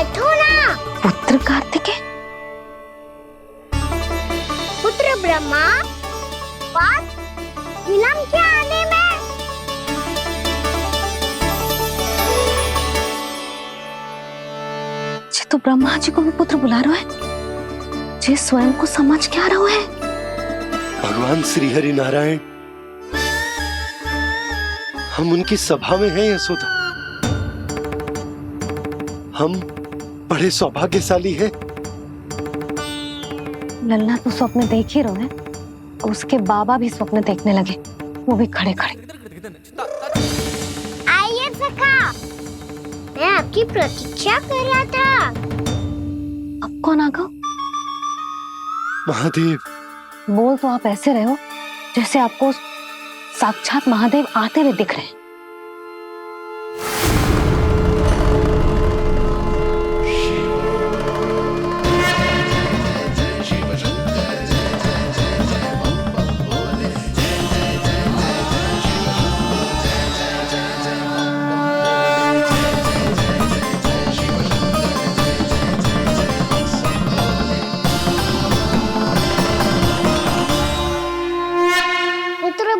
बैठो ना। पुत्र कार्तिकेय, पुत्र ब्रह्मा, बात विलंब क्या आने में? जे तो ब्रह्मा जी को भी पुत्र बुला रहा है, जे स्वयं को समझ क्या रहा है। भगवान श्री हरि नारायण, हम उनकी सभा में हैं यशोदा। हम बड़े सौभाग्यशाली हैं। लल्ला तो स्वप्न देख ही रहे हैं, उसके बाबा भी स्वप्न देखने लगे, वो भी खड़े खड़े। आइए सखा, मैं आपकी प्रतीक्षा कर रहा था। अब कौन आ गया? महादेव। बोल तो आप ऐसे रहे हो जैसे आपको साक्षात महादेव आते हुए दिख रहे हैं।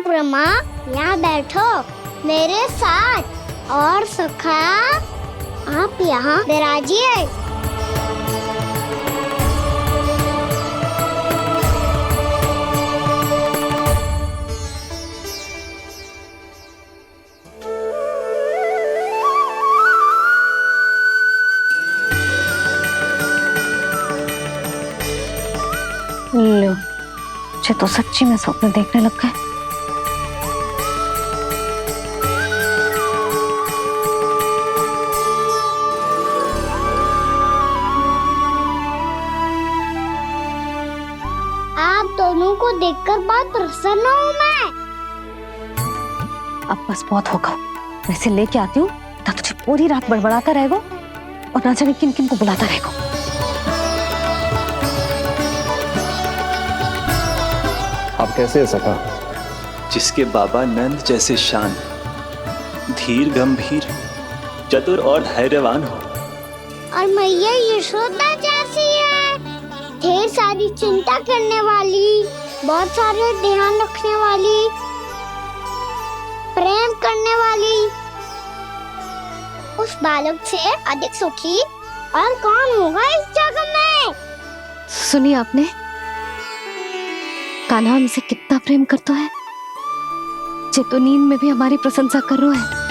ब्रह्मा, यहाँ बैठो मेरे साथ। और सखा, आप यहाँ विराजिए। लो, मुझे तो सच्ची में स्वप्न देखने लग गए। आप दोनों को देखकर बहुत प्रसन्न हूँ मैं। अब बस बहुत होगा, वैसे लेके आती हूँ ना, तुझे पूरी रात बड़बड़ाता रहेगा और ना जाने किन किन को बुलाता रहेगा। आप कैसे है सखा? जिसके बाबा नंद जैसे शान, धीर गंभीर, चतुर और धैर्यवान हो, और मैया यशोदा जैसी है, ढेर सारी चिंता करने वाली, बहुत सारे ध्यान रखने वाली, प्रेम करने वाली। उस बालक से अधिक सुखी और कौन होगा इस जगत में? सुनिए आपने, कान्हा हमसे कितना प्रेम करता है, जे तो नींद में भी हमारी प्रशंसा कर रहा है।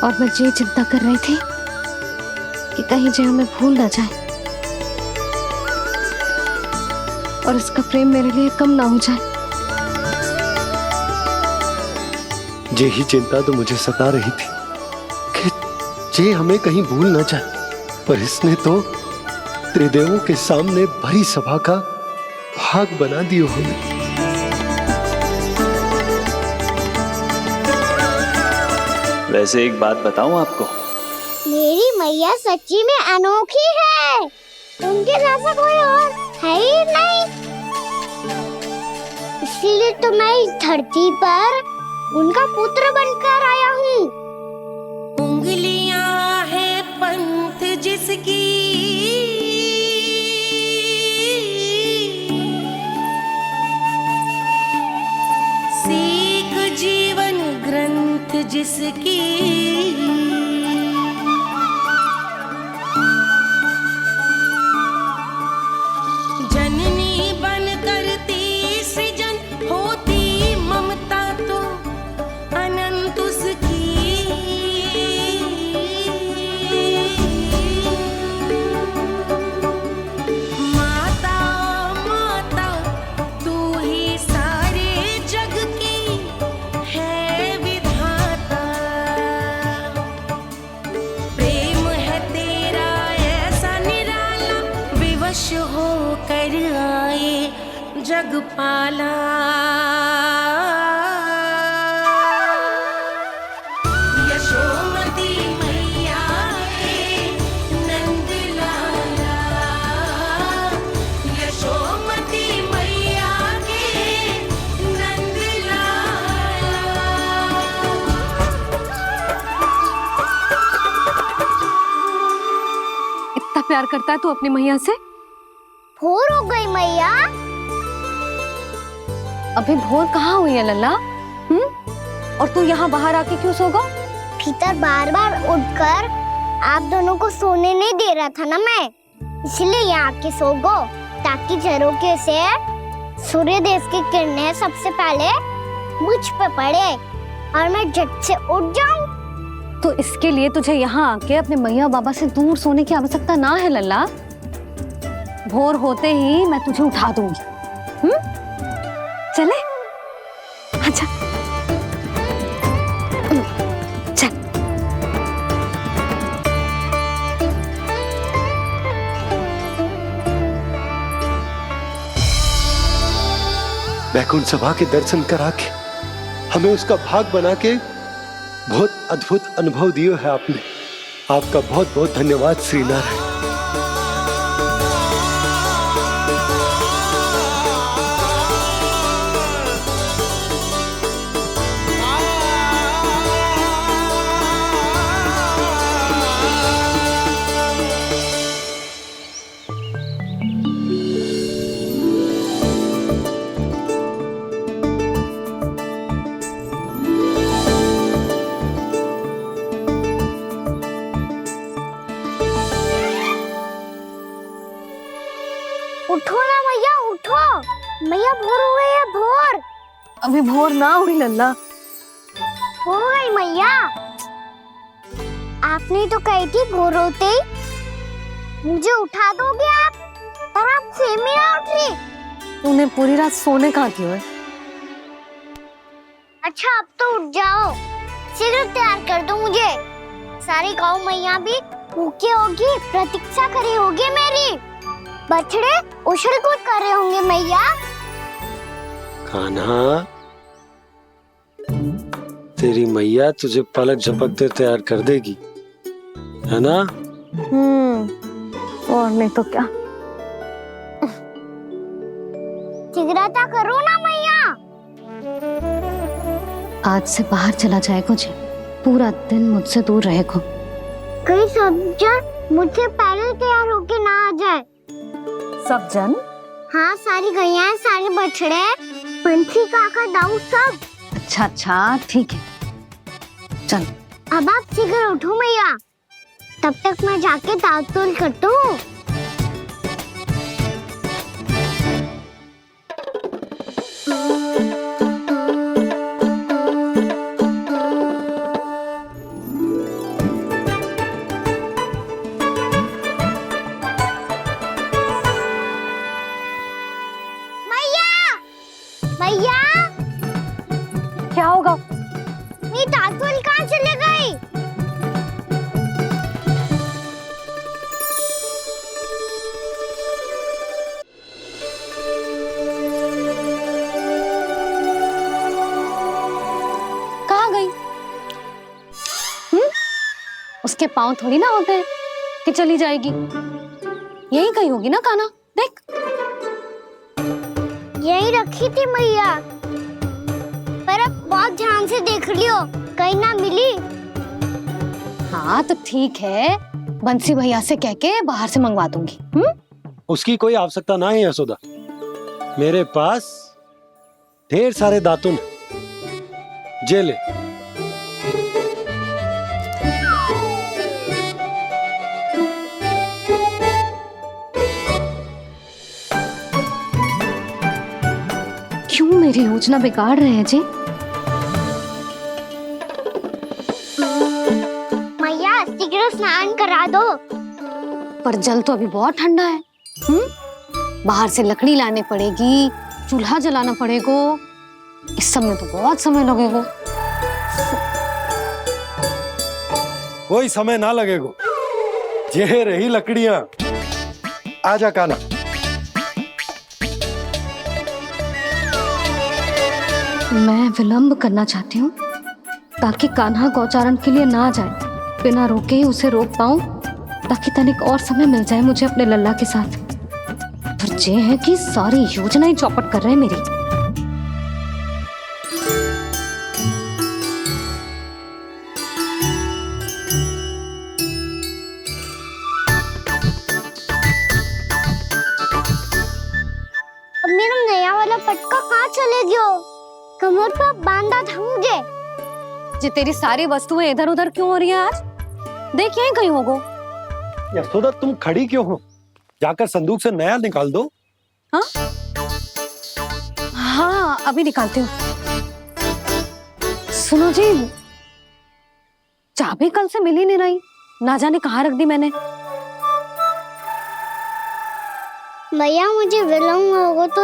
और मैं ये चिंता कर रही थी कि कहीं जे हमें भूल ना जाए और इसका प्रेम मेरे लिए कम ना हो जाए। यही चिंता तो मुझे सता रही थी कि जे हमें कहीं भूल ना जाए, पर इसने तो त्रिदेवों के सामने भरी सभा का भाग बना दियो हमें। वैसे एक बात बताऊं आपको, मेरी मैया सच्ची में अनोखी है, उनके जैसा कोई और है ही नहीं। इसलिए तो मैं इस धरती पर उनका पुत्र बनकर आया हूँ। उंगलियां है पंथ जिसकी, सीख जीवन ग्रंथ जिसकी, जननी बन करती सृजन होती ममता तो अनंत उसकी। माता माता तू ही सारे जग की है विधाता, प्रेम है तेरा ऐसा निराला, विवश हो कर आए जग पाला। यशोमती मैया के नंद लाला, यशोमती मैया के नंद लाला। प्यार करता है तू अपनी मैया से? भोर हो गई मैया। अभी भोर कहाँ हुई है लल्ला? और तू यहाँ बाहर आके क्यों सो गया? भीतर बार बार उठकर आप दोनों को सोने नहीं दे रहा था ना मैं, इसलिए यहाँ आके सो गो, ताकि झरोखे से सूर्य देव की किरणें सबसे पहले मुझ पे पड़े और मैं झट से उठ जाऊं। तो इसके लिए तुझे यहाँ आके अपने मैया बाबा से दूर सोने की आवश्यकता ना है लल्ला। भोर होते ही मैं तुझे उठा दूंगी। चले? अच्छा चल। वैकुंठ सभा के दर्शन करा के हमें उसका भाग बना के बहुत अद्भुत अनुभव दिए है आपने। आपका बहुत बहुत धन्यवाद श्री नारायण। उठो ना मैया, उठो। मैया भोर हो गई है, भोर अभी भोर ना हुई लल्ला। हो गई मैया। आपने तो कही थी भोर होते ही मुझे उठा दोगे आप, पर आप सेम ही ना उठ रही। तूने पूरी रात सोने कहाँ की है? अच्छा अब तो उठ जाओ, शीघ्र तैयार कर दो मुझे। सारी गाँव मैया भी भूखी होगी, प्रतीक्षा करी होगी मेरी। बछड़े उछल कूद कर रहे होंगे मैया। कान्हा, तेरी मैया तुझे पलक झपकते तैयार कर देगी, है ना? और नहीं तो क्या। शीघ्रता करो ना मैया। आज से बाहर चला जाएगा जी, पूरा दिन मुझसे दूर रहेगा। कहीं सब जन मुझसे पहले तैयार होके ना आ जाए। सब जन? हाँ, सारी गैया, सारे बछड़े, पंछी, काका, दाऊ सब। अच्छा अच्छा ठीक है, चल। अब आप शीघ्र उठो मैया, तब तक मैं जाके ताल-तोल करता हूँ। मैया, क्या होगा? मेरी ताल-तोल कहाँ चले गई? कहाँ गई? उसके पाँव थोड़ी ना होते हैं कि चली जाएगी। यही कहीं होगी ना कान्हा, देख। यही रखी थी मैया, पर अब बहुत ध्यान से देख लियो, कहीं ना मिली। हाँ तो ठीक है, बंसी भैया से कह के बाहर से मंगवा दूंगी। उसकी कोई आवश्यकता ना है यशोदा, मेरे पास ढेर सारे दातुन जे ले। क्यों मेरी योजना बिगाड़ रहे हैं जी? मैया शीघ्र स्नान करा दो। पर जल तो अभी बहुत ठंडा है। बाहर से लकड़ी लाने पड़ेगी, चूल्हा जलाना पड़ेगा। इस सब में तो बहुत समय लगेगा। कोई समय ना लगेगा, ये रही लकड़ियां। आजा कान्हा। मैं विलंब करना चाहती हूँ ताकि कान्हा गौचारण के लिए ना जाए, बिना रोके ही उसे रोक पाऊं, ताकि तनिक और समय मिल जाए मुझे अपने लल्ला के साथ। पर ये है कि सारी योजना ही चौपट कर रहे हैं मेरी। कमर पर बांधा था मुझे। जी तेरी सारी वस्तुएं इधर उधर क्यों हो रही है आज? देख यहीं कहीं होगो। यशोदा तुम खड़ी क्यों हो? जाकर संदूक से नया निकाल दो। हाँ हाँ अभी निकालती हूँ। सुनो जी, चाबी कल से मिल ही नहीं रही, ना जाने कहाँ रख दी मैंने। भैया मुझे विलम्ब होगा तो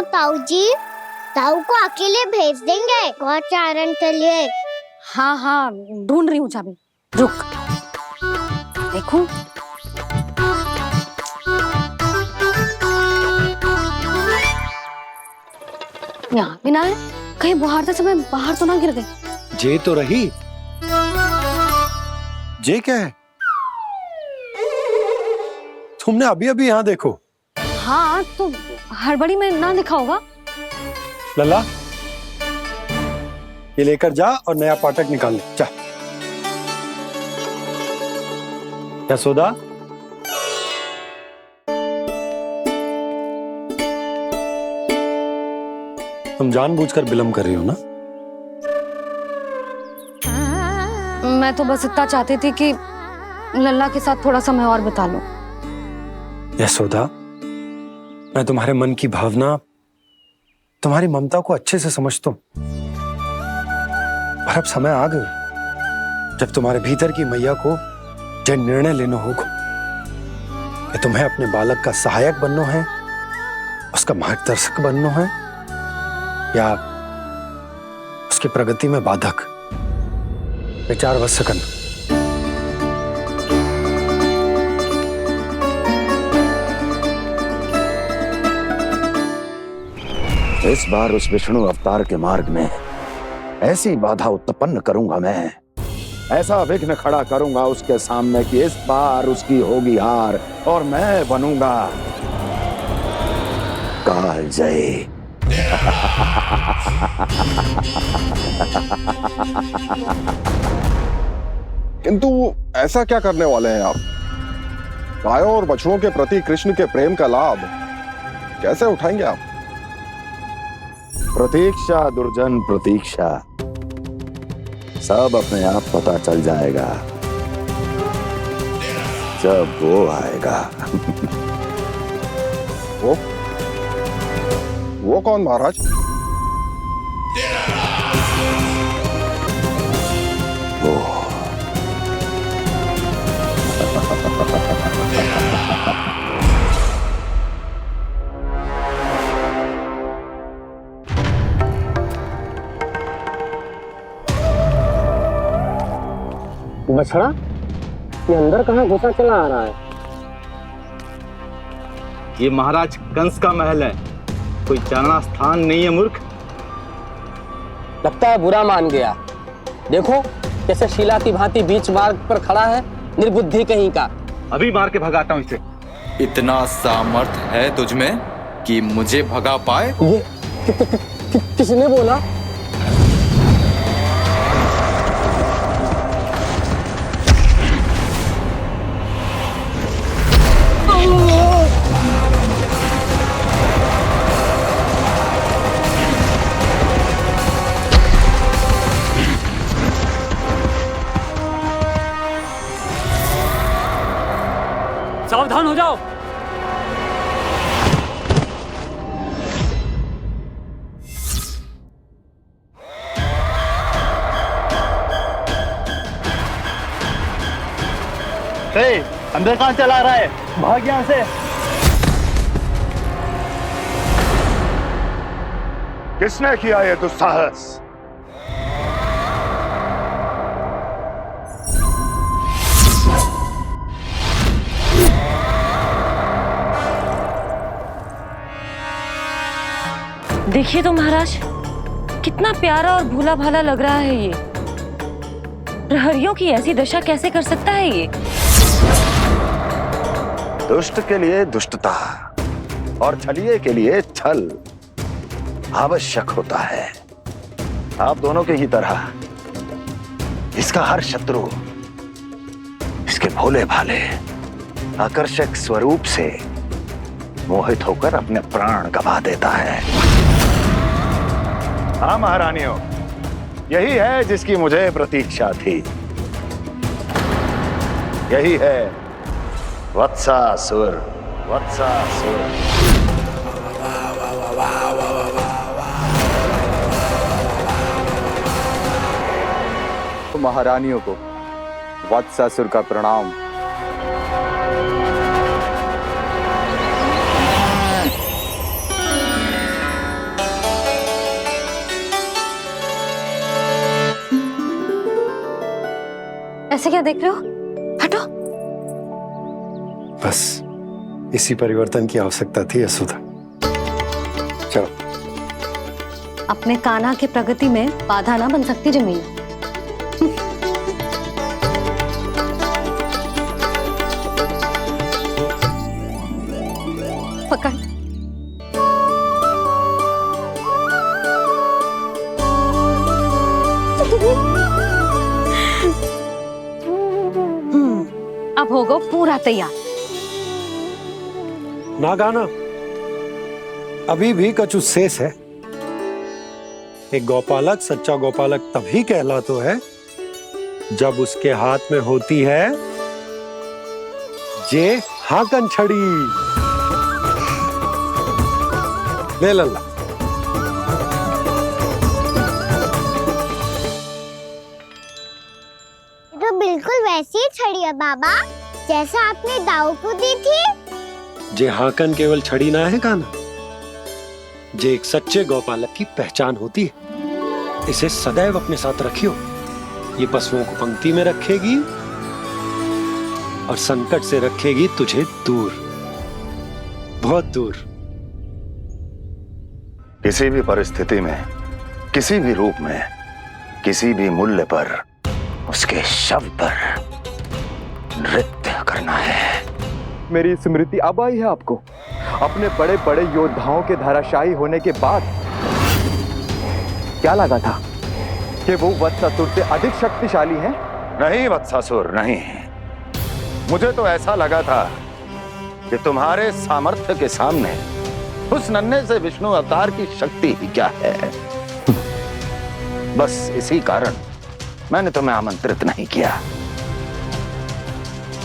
ताऊ को अकेले भेज देंगे गौचारण के लिए। हाँ हाँ ढूंढ रही हूँ चाबी, रुक। देखूं यहाँ भी ना है, कहीं बुहारते समय बाहर तो ना गिर गई। जे तो रही। जे क्या है? तुमने अभी अभी यहाँ देखो। हाँ तो हड़बड़ी में ना लिखा होगा। लल्ला ये लेकर जा और नया पाठक निकाल ले जा। यशोदा तुम जानबूझकर विलम्ब कर रही हो ना? मैं तो बस इतना चाहती थी कि लल्ला के साथ थोड़ा समय और बिता लूं। यशोदा मैं तुम्हारे मन की भावना, तुम्हारी ममता को अच्छे से समझता हूं। पर अब समय आ गया जब तुम्हारे भीतर की मैया को जो निर्णय लेना होगा कि तुम्हें अपने बालक का सहायक बनना है, उसका मार्गदर्शक बनना है, या उसकी प्रगति में बाधक। विचार अवश्य करना। इस बार उस विष्णु अवतार के मार्ग में ऐसी बाधा उत्पन्न करूंगा मैं, ऐसा विघ्न खड़ा करूंगा उसके सामने कि इस बार उसकी होगी हार और मैं बनूंगा कालजयी। किंतु ऐसा क्या करने वाले हैं आप? गायों और बछड़ों के प्रति कृष्ण के प्रेम का लाभ कैसे उठाएंगे आप? प्रतीक्षा दुर्जन प्रतीक्षा, सब अपने आप पता चल जाएगा जब वो आएगा। वो कौन महाराज? वो बछड़ा ये अंदर कहाँ घुसा चला आ रहा है? ये महाराज कंस का महल है, कोई जाना स्थान नहीं है मूर्ख। लगता है बुरा मान गया। देखो कैसे शिला की भांति बीच मार्ग पर खड़ा है, निर्बुद्धि कहीं का। अभी मार के भगाता हूँ इसे। इतना सामर्थ है तुझमें कि मुझे भगा पाए? ये किसने बोला? सावधान हो जाओ। अंदर कहाँ चला रहा है? भाग यहाँ से। किसने किया ये दुस्साहस? देखिए तो महाराज, कितना प्यारा और भोला भाला लग रहा है ये। प्रहरियों की ऐसी दशा कैसे कर सकता है ये? दुष्ट के लिए दुष्टता और छलिए के लिए छल आवश्यक होता है। आप दोनों के ही तरह इसका हर शत्रु इसके भोले भाले आकर्षक स्वरूप से मोहित होकर अपने प्राण गंवा देता है। हाँ महारानियों, यही है जिसकी मुझे प्रतीक्षा थी। यही है वत्सासुर। वत्सासुर। महारानियों को वत्सासुर का प्रणाम। ऐसे क्या देख रहे हो? हटो। बस इसी परिवर्तन की आवश्यकता थी यशोदा। चलो। अपने कान्हा की प्रगति में बाधा ना बन सकती जमीन। पकड़। अब होगा पूरा तैयार। ना गाना, अभी भी कछु शेष है। एक गौपालक सच्चा गौपालक तभी कहलाता है जब उसके हाथ में होती है जे हाकन छड़ी। ले लल्ला। ये तो बिल्कुल वैसी ही छड़ी है बाबा जैसा आपने दाऊ को दी थी। जे हाकन केवल छड़ी ना है गाना, जे एक सच्चे गौपालक की पहचान होती है। इसे सदैव अपने साथ रखियो। ये पशुओं को पंक्ति में रखेगी और संकट से रखेगी तुझे दूर, बहुत दूर। किसी भी परिस्थिति में, किसी भी रूप में, किसी भी मूल्य पर उसके शव पर नृत्य करना है। मेरी स्मृति अब आई है आपको? अपने बड़े बड़े योद्धाओं के धराशायी होने के बाद क्या लगा था कि वो वत्सासुर से अधिक शक्तिशाली हैं? नहीं वत्सासुर, नहीं। मुझे तो ऐसा लगा था कि तुम्हारे सामर्थ्य के सामने उस नन्हे से विष्णु अवतार की शक्ति ही क्या है। बस इसी कारण मैंने तुम्हें आमंत्रित नहीं किया।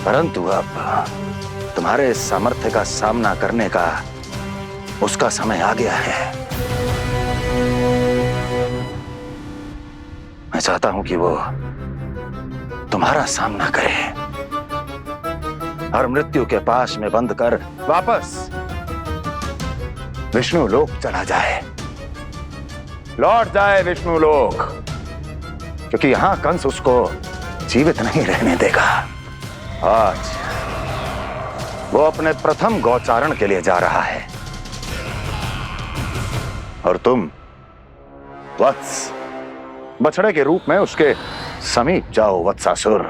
परंतु अब तुम्हारे सामर्थ्य का सामना करने का उसका समय आ गया है। मैं चाहता हूं कि वो तुम्हारा सामना करे और मृत्यु के पाश में बंद कर वापस विष्णु लोक चला जाए, लौट जाए विष्णु लोक, क्योंकि यहां कंस उसको जीवित नहीं रहने देगा। आज वो अपने प्रथम गौचारण के लिए जा रहा है और तुम वत्स बछड़े के रूप में उसके समीप जाओ वत्सासुर।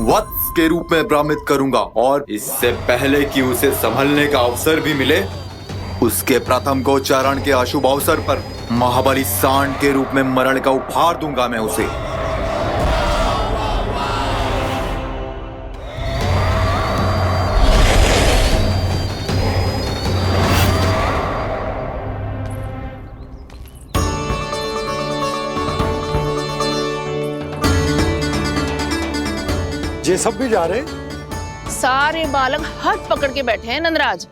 वत्स के रूप में भ्रमित करूंगा और इससे पहले कि उसे संभलने का अवसर भी मिले, उसके प्रथम गोचारण के अशुभ अवसर पर महाबली सांड के रूप में मरण का उपहार दूंगा मैं उसे। ये सब भी जा रहे? सारे बालक हाथ पकड़ के बैठे हैं नंदराज।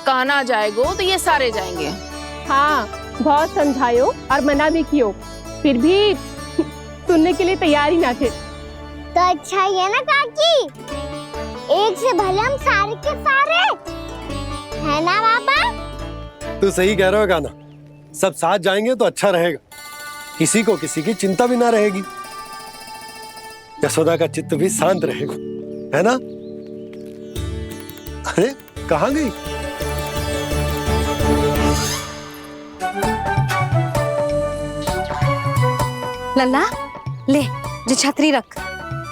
कान्हा जाएगो तो ये सारे जाएंगे। हाँ, बहुत समझायो और मना भी कियो, फिर भी सुनने के लिए तैयार ही ना थे। तो अच्छा ही है ना काकी, एक से भले हम सारे के सारे, है ना बाबा? तू सही कह रहा हो गाना, सब साथ जाएंगे तो अच्छा रहेगा, किसी को किसी की चिंता भी ना रहेगी, यशोदा का चित्त भी शांत रहेगा, है ना? अरे कहाँ गई? लल्ला ले, जो छतरी रख।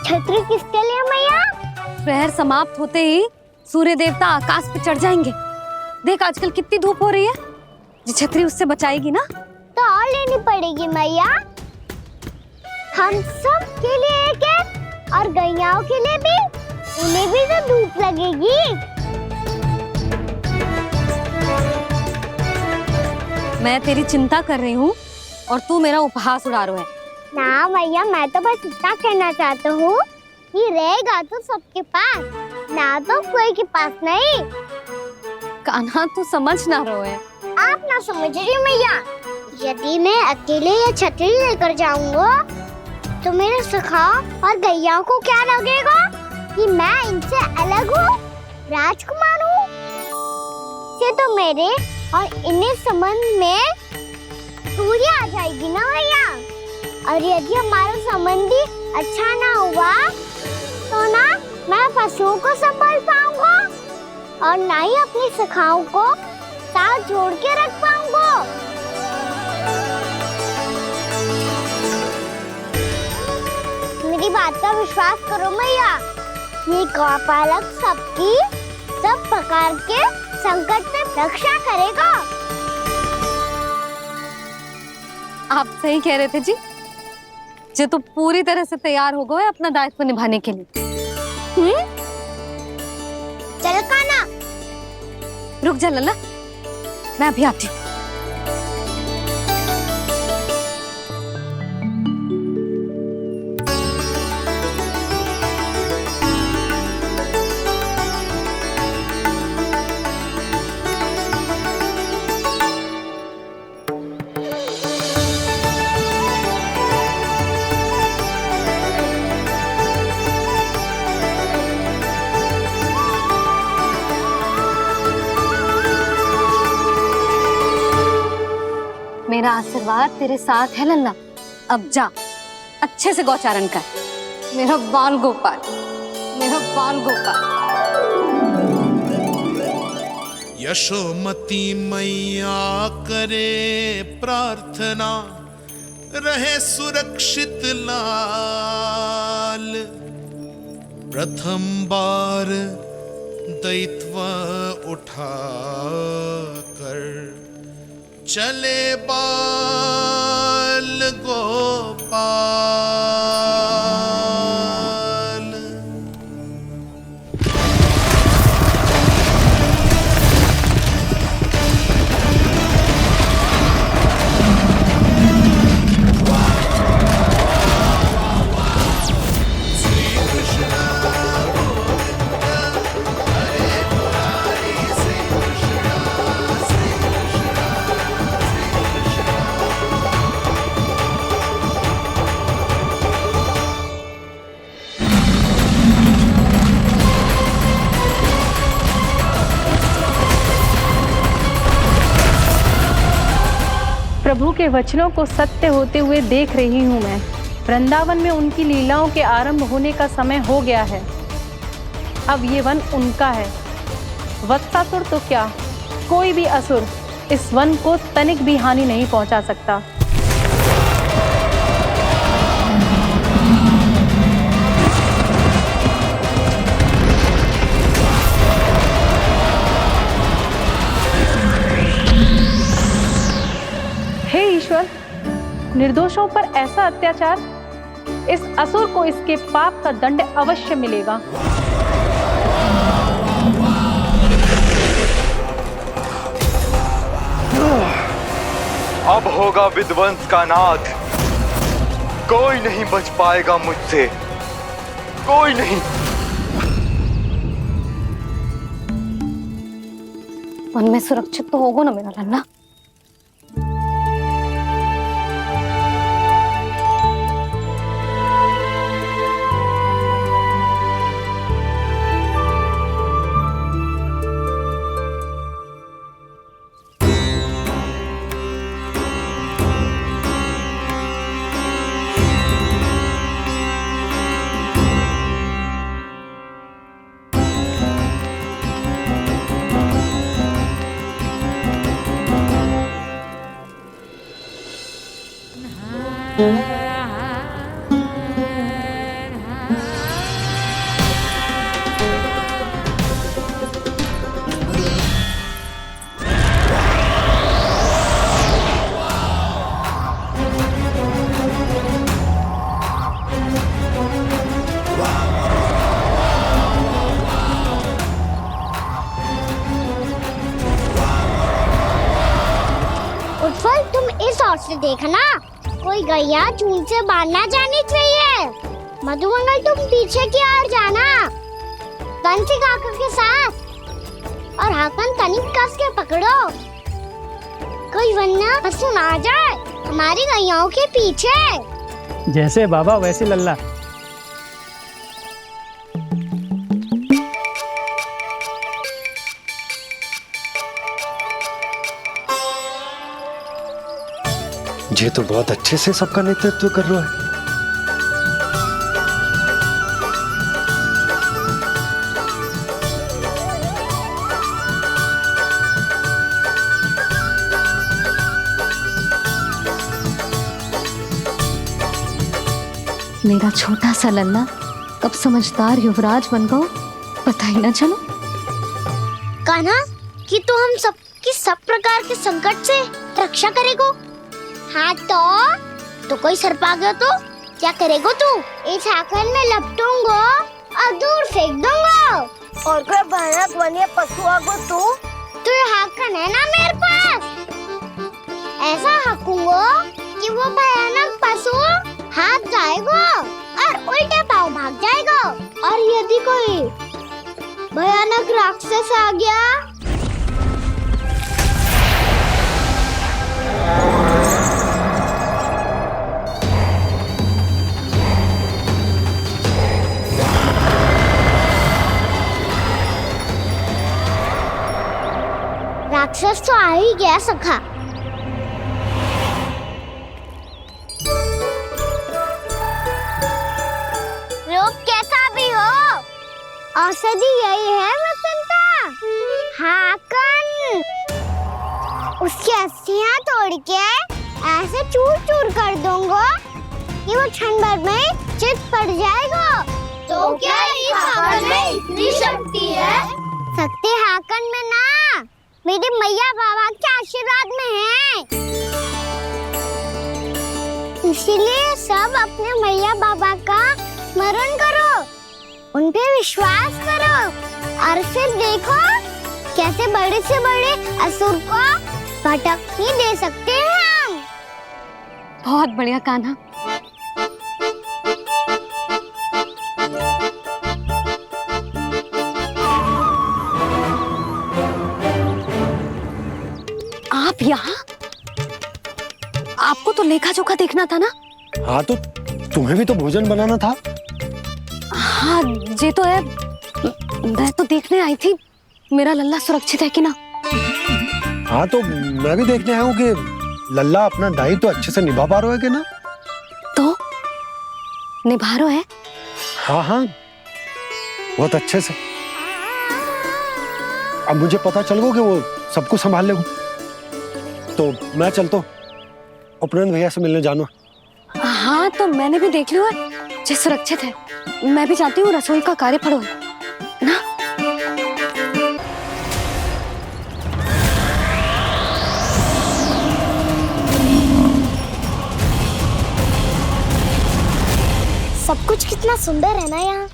छतरी किसके लिए मैया? प्रहर समाप्त होते ही सूर्य देवता आकाश पे चढ़ जाएंगे। देख आजकल कितनी धूप हो रही है, जो छतरी उससे बचाएगी ना। तो और लेनी पड़ेगी मैया, हम सब के लिए एक एक और गैयाओं के लिए भी, उन्हें भी तो धूप लगेगी। मैं तेरी चिंता कर रही हूँ और तू मेरा उपहास उड़ा रहा है। ना भैया, मैं तो बस इतना कहना चाहता हूँ कि रहेगा तो सबके पास, ना तो कोई के पास नहीं। कान्हा तू समझ ना रहो है। आप ना समझ रही मैया, यदि मैं अकेले ये छतरी लेकर जाऊंगा तो मेरे सखा और गैया को क्या लगेगा कि मैं इनसे अलग हूँ, राजकुमार हूँ। ये तो मेरे और इन्हें संबंध में दूरी आ जाएगी ना भैया। और यदि हमारा संबंध ही अच्छा ना हुआ तो ना मैं पशुओं को संभाल पाऊंगा और ना ही अपनी सखाओं को साथ जोड़ के रख पाऊंगा। मेरी बात का विश्वास करो मैया, ये गौपालक सबकी सब प्रकार के संकट से रक्षा करेगा। आप सही कह रहे थे जी। जो तो पूरी तरह से तैयार हो गए अपना दायित्व निभाने के लिए। चल कान्हा। रुक जा लल्ला, मैं अभी आती हूँ। मेरा आशीर्वाद तेरे साथ है लल्ला। अब जा, अच्छे से गौचारण कर। मेरा बाल गोपाल, मेरा बाल गोपाल। यशोमती मैया करे प्रार्थना, रहे सुरक्षित लाल। प्रथम बार दैत्व उठा कर चले बाल गोपाल। प्रभु के वचनों को सत्य होते हुए देख रही हूँ मैं। वृंदावन में उनकी लीलाओं के आरंभ होने का समय हो गया है। अब ये वन उनका है। वत्सासुर तो क्या, कोई भी असुर इस वन को तनिक भी हानि नहीं पहुंचा सकता। हे ईश्वर, निर्दोषों पर ऐसा अत्याचार, इस असुर को इसके पाप का दंड अवश्य मिलेगा। अब होगा विध्वंस का नाद। कोई नहीं बच पाएगा मुझसे, कोई नहीं। वन में सुरक्षित तो होगा ना मेरा लल्ला। उत्पल, तुम इस ओर से देखना, कोई गैया चूल से बांधना जानी चाहिए। मधुमंगल तुम पीछे की ओर जाना कंसी काका के साथ, और हाकन तनिक कस के पकड़ो, कोई वरना पशु ना जाए हमारी गैयाओं के पीछे। जैसे बाबा वैसे लल्ला। ये तो बहुत अच्छे से सबका नेतृत्व कर रहा है। मेरा छोटा सा लल्ला कब समझदार युवराज बन गो पता ही ना चलो। कान्हा कि तू हम सबकी सब प्रकार के संकट से रक्षा करेगो। हाँ तो कोई सर्प आ गया तो क्या करेगो तू? इस हाकन में लपटूंगो और दूर फेंक दूंगा। और कोई भयानक वन्य पशु आगो तो ये हाकन है ना मेरे पास, ऐसा हाकूंगो कि वो भयानक पशु हाथ जाएगा और उल्टे पाँव भाग जाएगा। और यदि कोई भयानक राक्षस आ गया राक्षस तो आ ही गया सखा। रूप कैसा भी हो औषधि यही है वसंता। हाकन उसकी अस्थियां तोड़ के ऐसे चूर चूर कर दूंगा कि वो क्षण भर में चित पड़ जाएगा। तो क्या इस हाकन में इतनी शक्ति है? शक्ति हाकन में ना मेरे मैया बाबा के आशीर्वाद में है। इसीलिए सब अपने मैया बाबा का स्मरण करो, उन पे विश्वास करो और फिर देखो कैसे बड़े से बड़े असुर को भटकने दे सकते हैं हम। बहुत बढ़िया कान्हा। आप यहाँ? आपको तो लेखा जोखा देखना था ना? हाँ तो तुम्हें भी तो भोजन बनाना था। हाँ ये तो है, मैं तो देखने आई थी मेरा लल्ला सुरक्षित है कि ना। हाँ तो मैं भी देखने आया हूँ कि लल्ला अपना दायित्व तो अच्छे से निभा पा रहा है कि ना। तो निभा रहा है? हाँ हाँ बहुत अच्छे से। अब मुझे पता चल गया कि वो सबको संभाल लेगा। तो मैं चलता हूँ, उपनंद भैया से मिलने जाना। हाँ तो मैंने भी देख लिया जो सुरक्षित है। मैं भी चाहती हूँ रसोई का कार्य पड़ो ना। सब कुछ कितना सुंदर है ना यहाँ।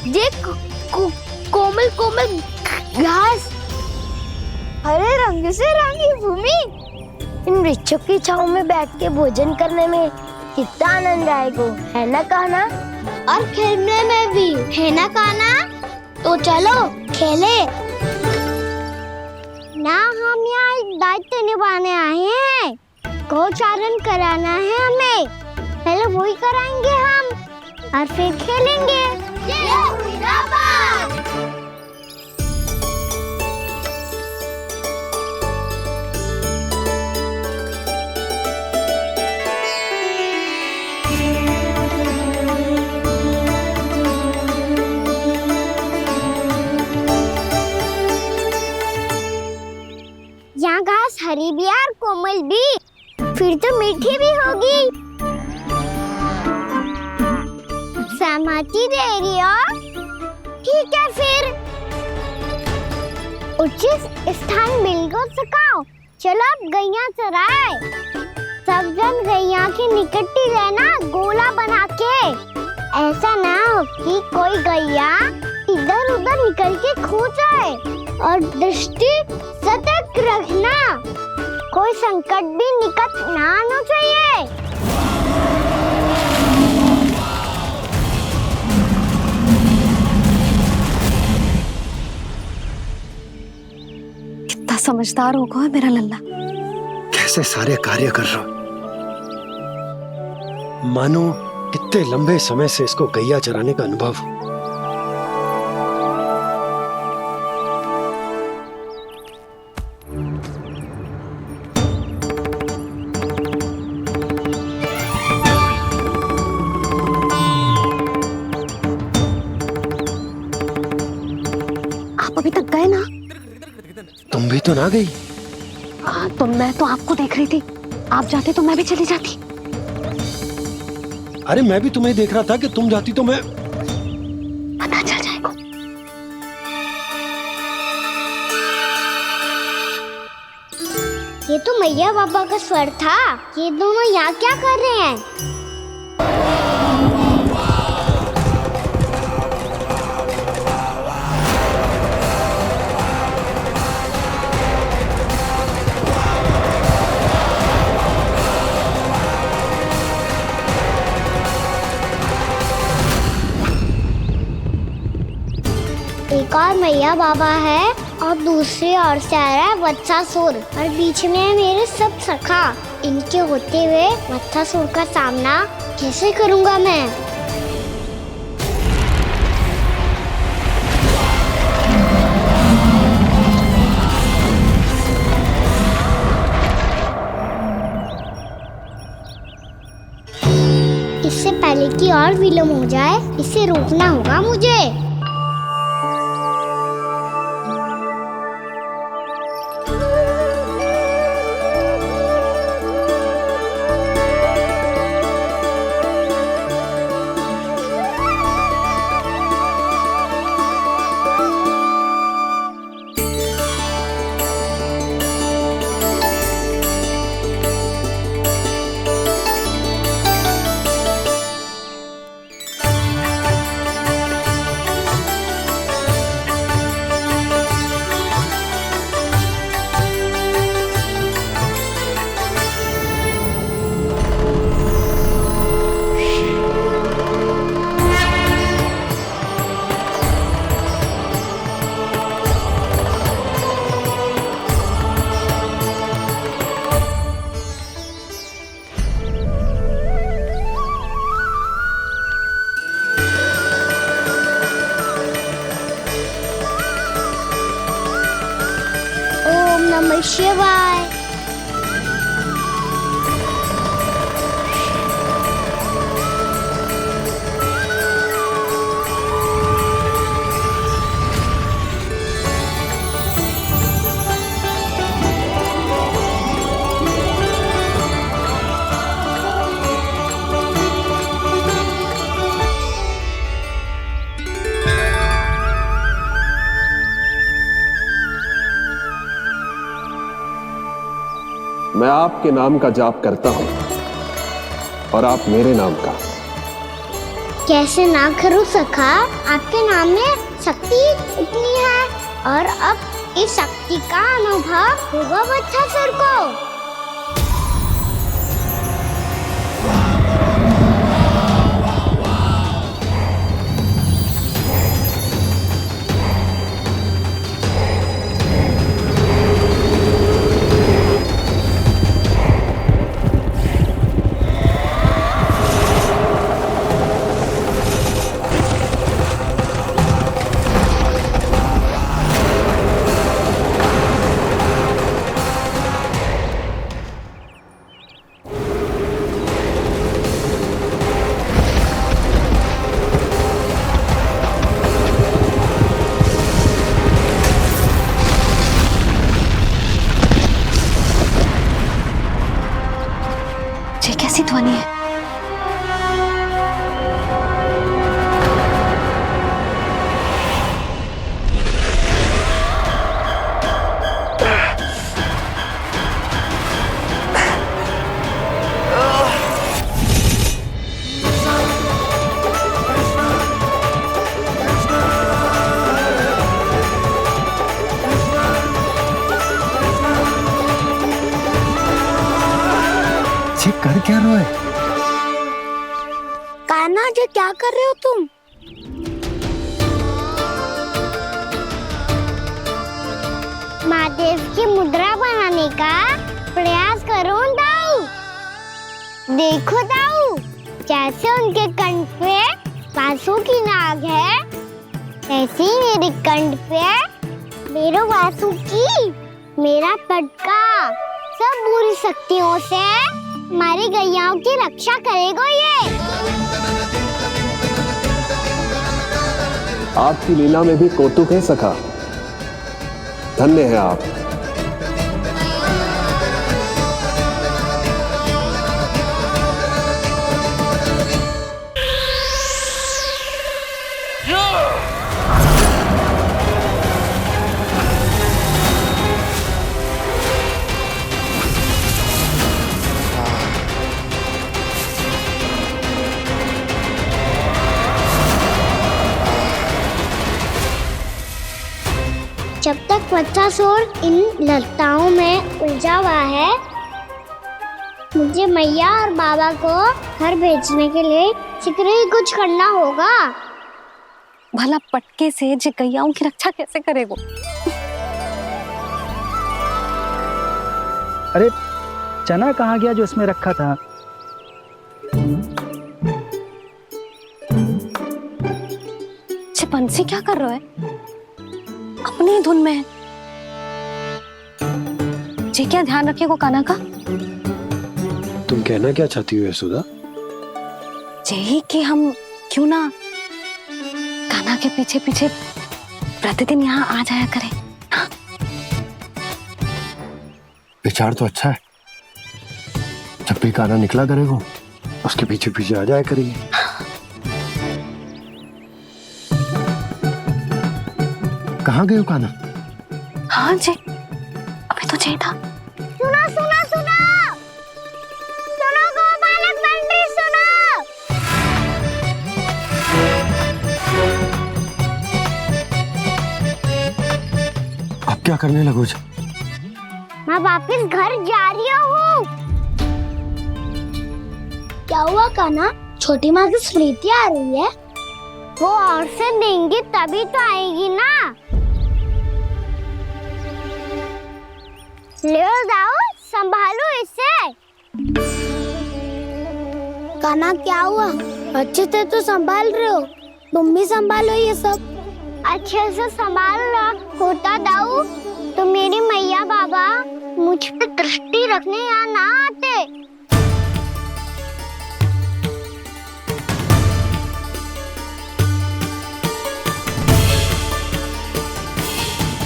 देख कोमल कोमल घास, हरे रंग से रंगी भूमि। इन वृक्षों की छांव में बैठ के भोजन करने में कितना आनंद आएगा, है ना कान्हा? और खेलने में भी, है ना कान्हा? तो चलो खेले ना। हम यहाँ एक दायित्व निभाने आए हैं, गोचारण कराना है हमें। पहले वही कराएंगे हम और फिर खेलेंगे। यहाँ घास हरी भी और कोमल भी, फिर तो मीठी भी होगी। सहमति दे रही हो? ठीक है फिर उचित स्थान मिलकर सकाओ। चलो अब गैया चराए। सब जन गैया के निकट ही रहना, गोला बना के। ऐसा ना हो कि कोई गैया इधर उधर निकल के खो जाए। और दृष्टि सतर्क रखना। कोई संकट भी निकट ना आना चाहिए। कितना समझदार होगा मेरा लल्ला। कैसे सारे कार्य कर रहा हूं, मानो कितने लंबे समय से इसको गैया चराने का अनुभव हो। आप अभी तक गए ना? तुम भी तो ना गई। तो मैं तो आपको देख रही थी, आप जाते तो मैं भी चली जाती। अरे मैं भी तुम्हें देख रहा था कि तुम जाती तो मैं। पता चल जाएगा। ये तो मैया बाबा का स्वर था। ये दोनों यहाँ क्या कर रहे हैं? एक और मैया बाबा है और दूसरी ओर से आ रहा है वत्सासुर और बीच में है मेरे सब सखा। इनके होते हुए वत्सासुर का सामना कैसे करूंगा मैं? इससे पहले कि और विलम्ब हो जाए, इसे रोकना होगा मुझे। ओम नमः शिवाय। मैं आपके नाम का जाप करता हूं और आप मेरे नाम का। कैसे ना करूं सखा? आपके नाम में शक्ति इतनी है और अब इस शक्ति का अनुभव होगा वत्सासुर को। क्या रोए? कान्हा जी क्या कर रहे हो तुम? महादेव की मुद्रा बनाने का प्रयास करो दाऊ। देखो दाऊ, जैसे उनके कंठ पे वासु की नाग है, ऐसे ही मेरे कंठ पे मेरो वासु की मेरा पटका सब बुरी शक्तियों से हमारी गैयाओं की रक्षा करेगा ये। आपकी लीला में भी कौतुक है सखा, धन्य है आप। जब तक बच्चासुर इन लताओं में उलझा हुआ है, मुझे मैया और बाबा को घर भेजने के लिए शीघ्र ही कुछ करना होगा। भला पटके से जे गैयाओं की रक्षा कैसे करेगो? अरे चना कहाँ गया जो इसमें रखा था? बंसी क्या कर रहा है? अपनी धुन में है। जी क्या ध्यान रखिएगा कान्हा का। तुम कहना क्या चाहती हो यशोदा? यही कि हम क्यों ना कान्हा के पीछे पीछे प्रतिदिन यहाँ आ जाया करें। हाँ? विचार तो अच्छा है। जब भी कान्हा निकला करेगा उसके पीछे पीछे आ जाया करेंगे। कहाँ गए हो कान्हा? हाँ जी, अभी तो चाहिए था। सुनो सुनो सुनो सुनो गोपालक बंटी सुनो। अब क्या करने लगो? मैं वापस घर जा रही हूँ। क्या हुआ कान्हा? छोटी माँ की स्मृति आ रही है। वो और से देंगी तभी तो आएगी ना। ले जाओ, संभालो इसे। कान्हा क्या हुआ? अच्छे से तो संभाल रहे हो, तुम भी संभालो ये सब। अच्छे से संभाल होता दाऊ तो मेरी मैया बाबा मुझ पे दृष्टि रखने यहाँ ना आते।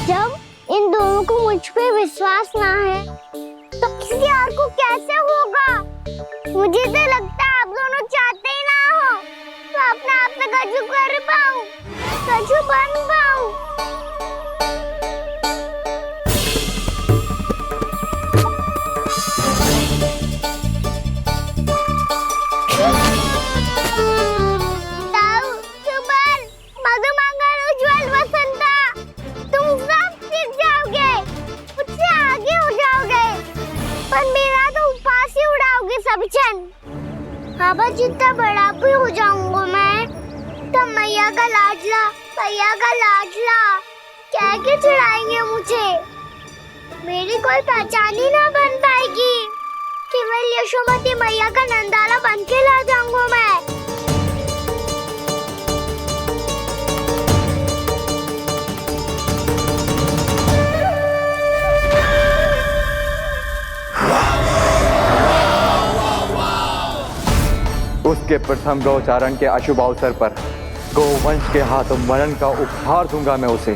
जब इन दोनों को मुझ पे विश्वास ना है तो किसी और को कैसे होगा? मुझे तो लगता है आप दोनों चाहते ही ना हो तो अपने आप में गजू कर पाऊं, गजू बन पाऊं। बाबा जितना बड़ा भी हो जाऊंगा मैं तो मैया का लाडला कह के चिढ़ाएंगे मुझे। मेरी कोई पहचान ही ना बन पाएगी। केवल यशोमती मैया का नंदाला बन के ला जाऊंगा मैं। उसके प्रथम गौचारण के अशुभ अवसर पर गोवंश के हाथों मरण का उपहार दूंगा मैं उसे।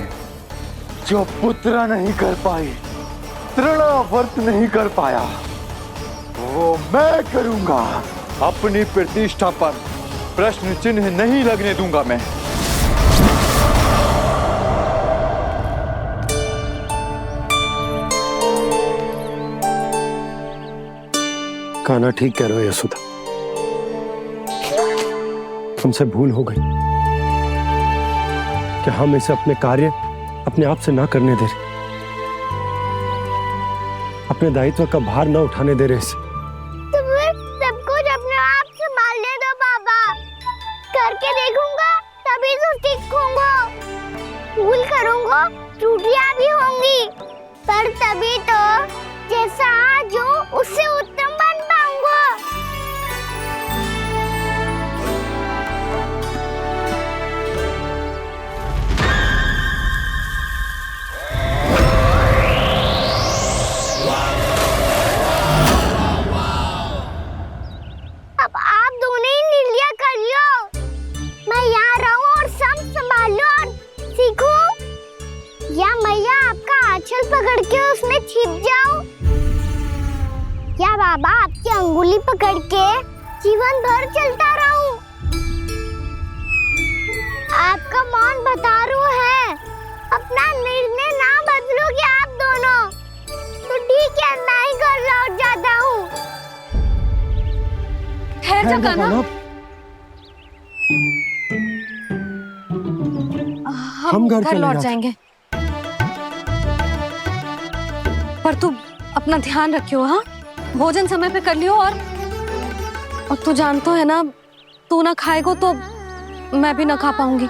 जो पुत्र नहीं कर पाई, तृणावर्त नहीं कर पाया, वो मैं करूंगा। अपनी प्रतिष्ठा पर प्रश्न चिन्ह नहीं लगने दूंगा मैं। कान्हा ठीक कह रहे हो यशोदा, तुमसे भूल हो गई कि हम इसे अपने कार्य अपने आप से ना करने दे रहे, अपने दायित्व का भार ना उठाने दे रहे इसे। तो फिर सबको सीखूंगा, भूल करूंगा, त्रुटियां भी होंगी, पर तभी तो जैसा आज हूँ उससे उत्तम बन पाऊंगा। अब आप दोनों ही निर्णय कर लो, मैं यहाँ रहूं और सब संभालूं और सीखूं, या मैया आपका आंचल पकड़ के उसमें छिप जाऊं, या बाबा आपकी अंगुली पकड़ के जीवन भर चलता रहूं। आपका मौन बतारू है, अपना निर्णय ना बदलोगे आप दोनों तो ठीक है, मैं ही घर लौट जाता हूँ। ठहर जा कान्हा, हम घर लौट जाएंगे, पर तू अपना ध्यान रखियो। हाँ, भोजन समय पे कर लियो, और तू जानतो है ना, तू ना खाएगो तो मैं भी ना खा पाऊंगी।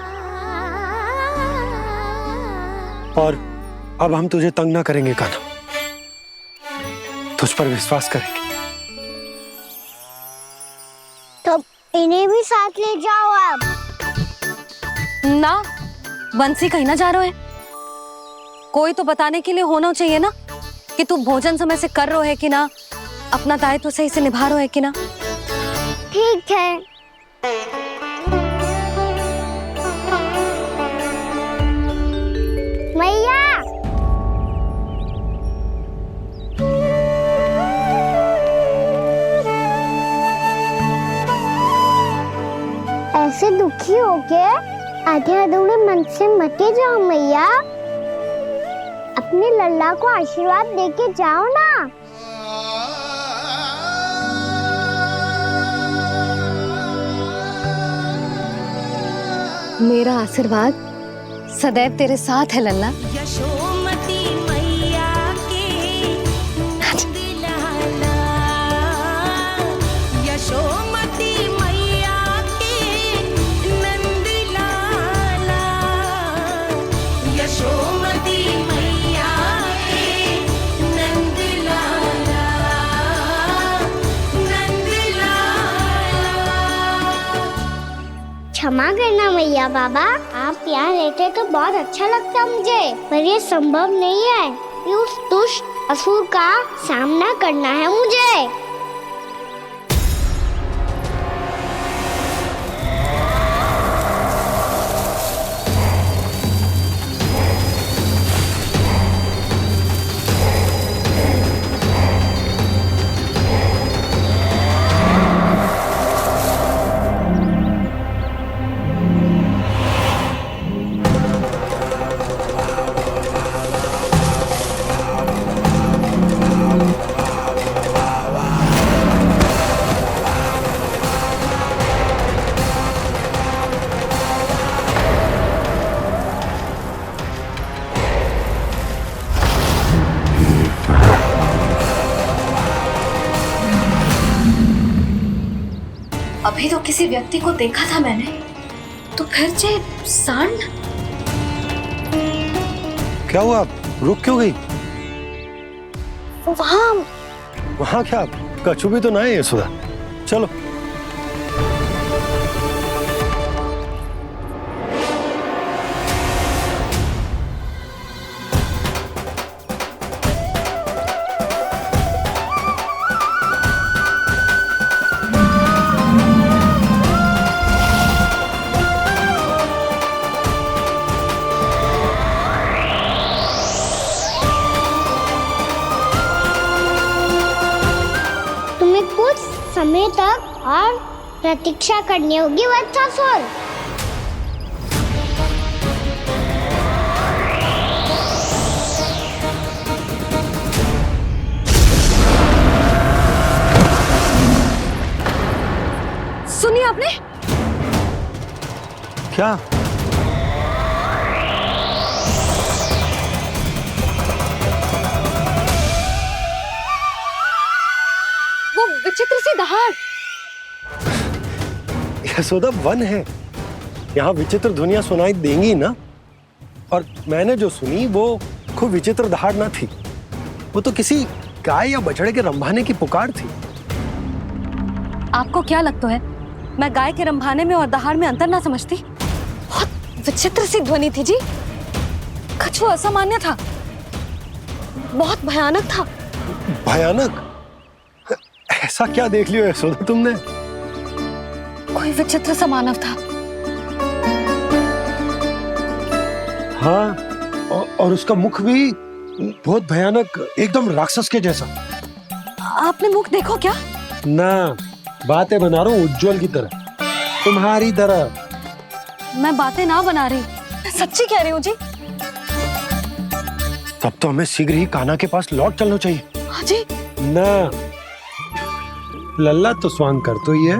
और अब हम तुझे तंग ना करेंगे कान्हा, तुझ पर विश्वास करेंगे। तो इन्हें भी साथ ले जाओ आप। ना, बंसी कहीं ना जा रहे है, कोई तो बताने के लिए होना चाहिए ना कि तू भोजन समय से कर रहे है कि ना, अपना दायित्व सही से निभा रहे है कि ना। ठीक है। मैया, ऐसे दुखी होके आधे अधूरे मन से मत जाओ मैया, अपने लल्ला को आशीर्वाद देके जाओ ना। मेरा आशीर्वाद सदैव तेरे साथ है लल्ला। यशोमती मैया के नंद लाला, यशोमती मैया के नंद लाला, यशोमती मैया के नंद लाला, नंद लाला। क्षमा करना मैया बाबा, आप यहाँ रहते तो बहुत अच्छा लगता मुझे, पर ये संभव नहीं है कि उस दुष्ट असुर का सामना करना है मुझे। अभी तो किसी व्यक्ति को देखा था मैंने, तो फिर से सांड। क्या हुआ, रुक क्यों गई? वहाँ क्या, कछु भी तो ना है यशोदा, चलो। समय तक और प्रतीक्षा करनी होगी वत्सासुर। सुनिए आपने क्या? विचित्र सी दहाड़। यशोदा वन है, यहाँ विचित्र ध्वनियां सुनाई देंगी ना। और मैंने जो सुनी वो खूब विचित्र दहाड़ ना थी, वो तो किसी गाय या बछड़े के रंभाने की पुकार थी। आपको क्या लगता है मैं गाय के रंभाने में और दहाड़ में अंतर ना समझती? बहुत विचित्र सी ध्वनि थी जी, कुछ वो असामान्य था, बहुत भयानक था। भयानक? ऐसा क्या देख लियो यशोदा तुमने? कोई विचित्र सा मानव था। हाँ, और उसका मुख भी बहुत भयानक, एकदम राक्षस के जैसा। आपने मुख देखो क्या? ना, बातें बना रहा हूँ उज्जवल की तरह, तुम्हारी तरह। मैं बातें ना बना रही, मैं सच्ची कह रही हूँ जी। तब तो हमें शीघ्र ही कान्हा के पास लौट चलना चाहिए। हाँ जी। ना, लल्ला तो स्वांग कर तो ही है,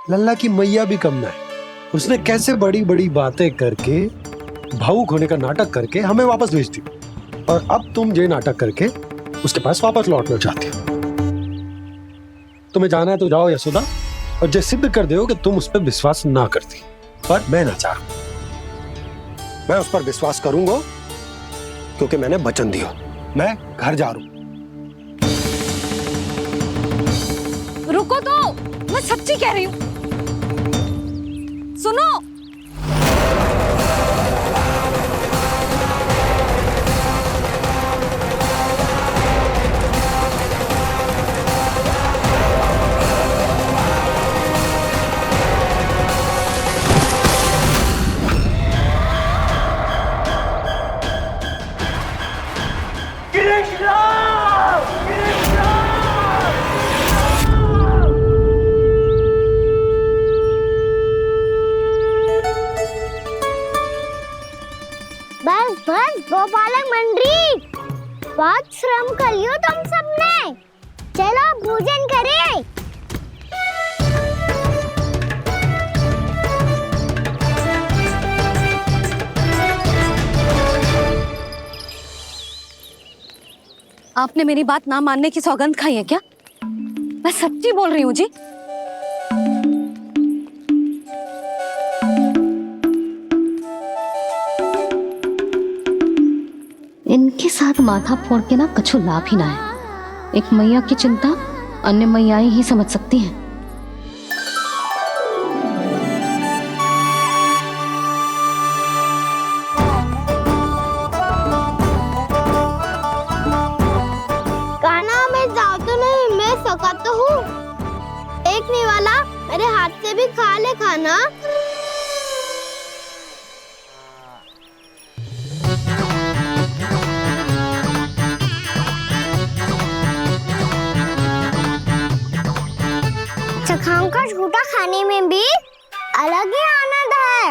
लल्ला की मैया भी कम ना है। उसने कैसे बड़ी बड़ी बातें करके, भावुक होने का नाटक करके हमें वापस भेज दी, और अब तुम ये नाटक करके उसके पास वापस लौटना चाहते हो। तुम्हें जाना है तो जाओ यशोदा, और ये सिद्ध कर दो कि तुम उस पर विश्वास ना करती। पर मैं ना चाह, मैं उस पर विश्वास करूंगा क्योंकि मैंने वचन दिया। मैं घर जा रहा हूं। रुको तो, मैं सच्ची कह रही हूँ, सुनो। बस बस गोपालक मंडली, बहुत श्रम कर लियो तुम सबने, चलो भोजन करें। आपने मेरी बात ना मानने की सौगंध खाई है क्या? मैं सच्ची बोल रही हूँ जी। इनके साथ माथा फोड़ के ना कछु लाभ ही ना है। एक मैया की चिंता अन्य मैयाएं ही समझ सकती हैं। कान्हा मैं जाऊँ तो नहीं, मैं सका तो हूँ, एक नहीं वाला मेरे हाथ से भी खा ले खाना। चखाओं का झूठा खाने में भी अलग ही आनंद है।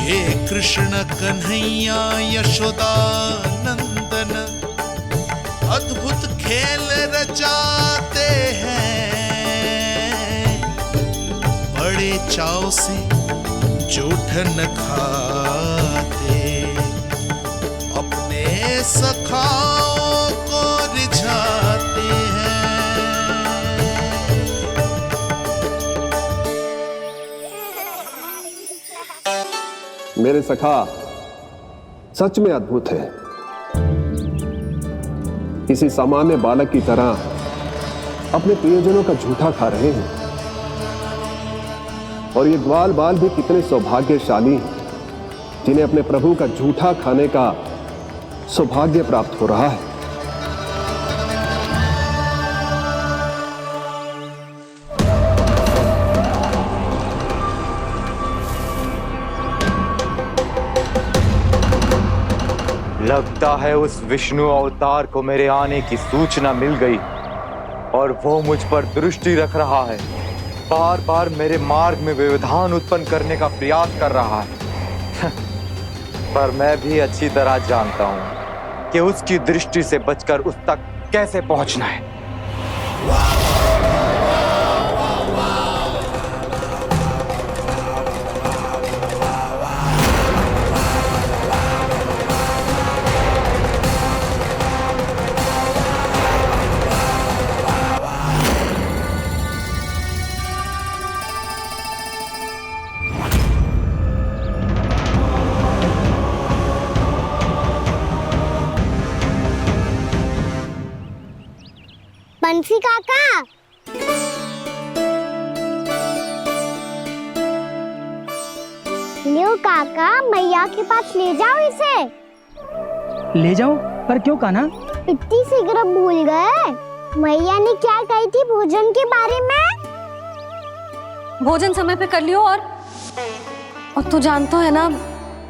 ये कृष्ण कन्हैया यशोदा नंदन अद्भुत खेल रचाते हैं, बड़े चाव से जूठन खाते, अपने सखाओं को रिझाते हैं। मेरे सखा सच में अद्भुत है। किसी सामान्य बालक की तरह अपने प्रियजनों का झूठा खा रहे हैं, और ये ग्वाल बाल भी कितने सौभाग्यशाली हैं जिन्हें अपने प्रभु का झूठा खाने का सौभाग्य प्राप्त हो रहा है। लगता है उस विष्णु अवतार को मेरे आने की सूचना मिल गई और वो मुझ पर दृष्टि रख रहा है। बार बार मेरे मार्ग में व्यवधान उत्पन्न करने का प्रयास कर रहा है। पर मैं भी अच्छी तरह जानता हूं कि उसकी दृष्टि से बचकर उस तक कैसे पहुंचना है। तुलसी काका। लियो काका, मैया के पास ले जाओ इसे। ले जाओ? पर क्यों कान्हा? इतनी शीघ्र भूल गए? मैया ने क्या कही थी भोजन के बारे में? भोजन समय पे कर लियो। और तू जानता है ना,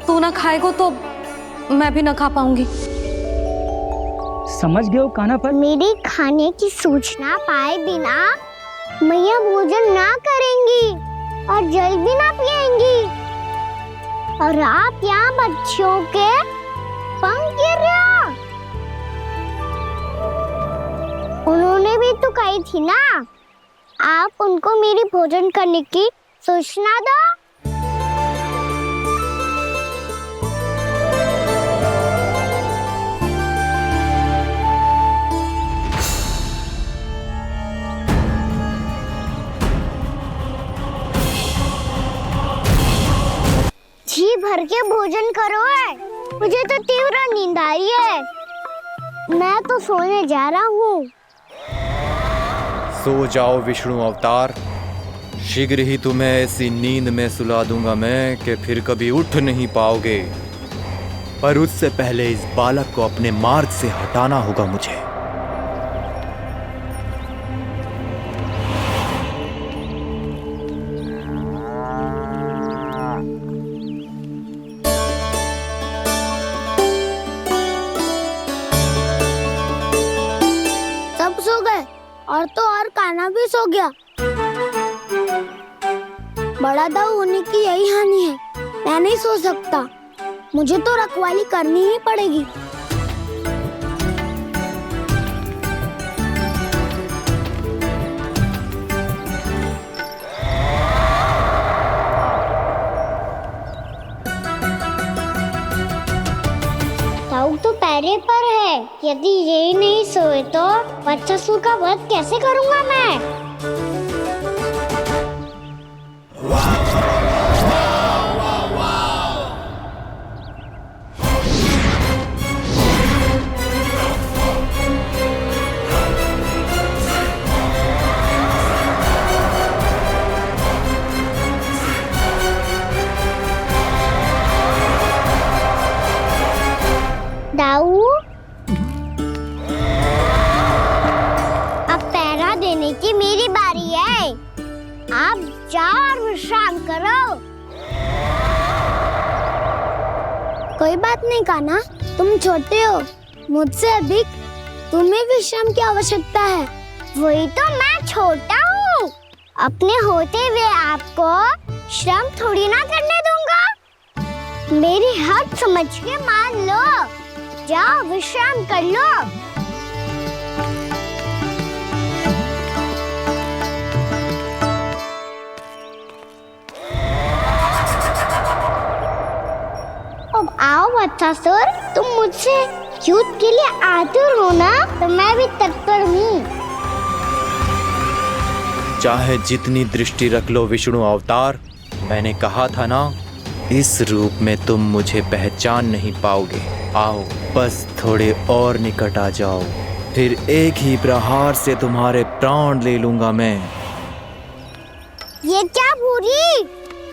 तू ना खाएगा तो मैं भी ना खा पाऊंगी। समझ गए हो कान्हा? पर मेरी खाने की सूचना पाए बिना मैया भोजन ना करेंगी और जल भी ना पिएंगी। और आप यहाँ बच्चों के पंख गिर रहे हो। उन्होंने भी तो कही थी ना, आप उनको मेरी भोजन करने की सूचना दो। जी भर के भोजन करो है, मुझे तो तीव्र नींद आई है। मैं तो सोने जा रहा हूँ। सो जाओ विष्णु अवतार, शीघ्र ही तुम्हें ऐसी नींद में सुला दूंगा मैं कि फिर कभी उठ नहीं पाओगे। पर उससे पहले इस बालक को अपने मार्ग से हटाना होगा मुझे। सब सो गए और तो और कान्हा भी सो गया। बड़ा दाऊ होने की यही हानि है। मैं नहीं सो सकता, मुझे तो रखवाली करनी ही पड़ेगी। दाऊ तो पैरे पर है। यदि यही नहीं सोए तो बच्चासुर का वध कैसे करूंगा मैं? दाऊ, अब पहरा देने की मेरी बारी है। आप जाओ और विश्राम करो। कोई बात नहीं कान्हा, तुम छोटे हो, मुझसे अधिक तुम्हें विश्राम की आवश्यकता है। वही तो, मैं छोटा हूँ, अपने होते हुए आपको श्रम थोड़ी ना करने दूंगा। मेरी हद समझ के मान लो। जाओ विश्राम कर लो। अब आओ बच्चासुर, तुम मुझसे युद्ध के लिए आतुर हो ना, तो मैं भी तत्पर हूँ। चाहे जितनी दृष्टि रख लो विष्णु अवतार, मैंने कहा था ना, इस रूप में तुम मुझे पहचान नहीं पाओगे। आओ, बस थोड़े और निकट आ जाओ, फिर एक ही प्रहार से तुम्हारे प्राण ले लूंगा मैं। ये क्या भूरी,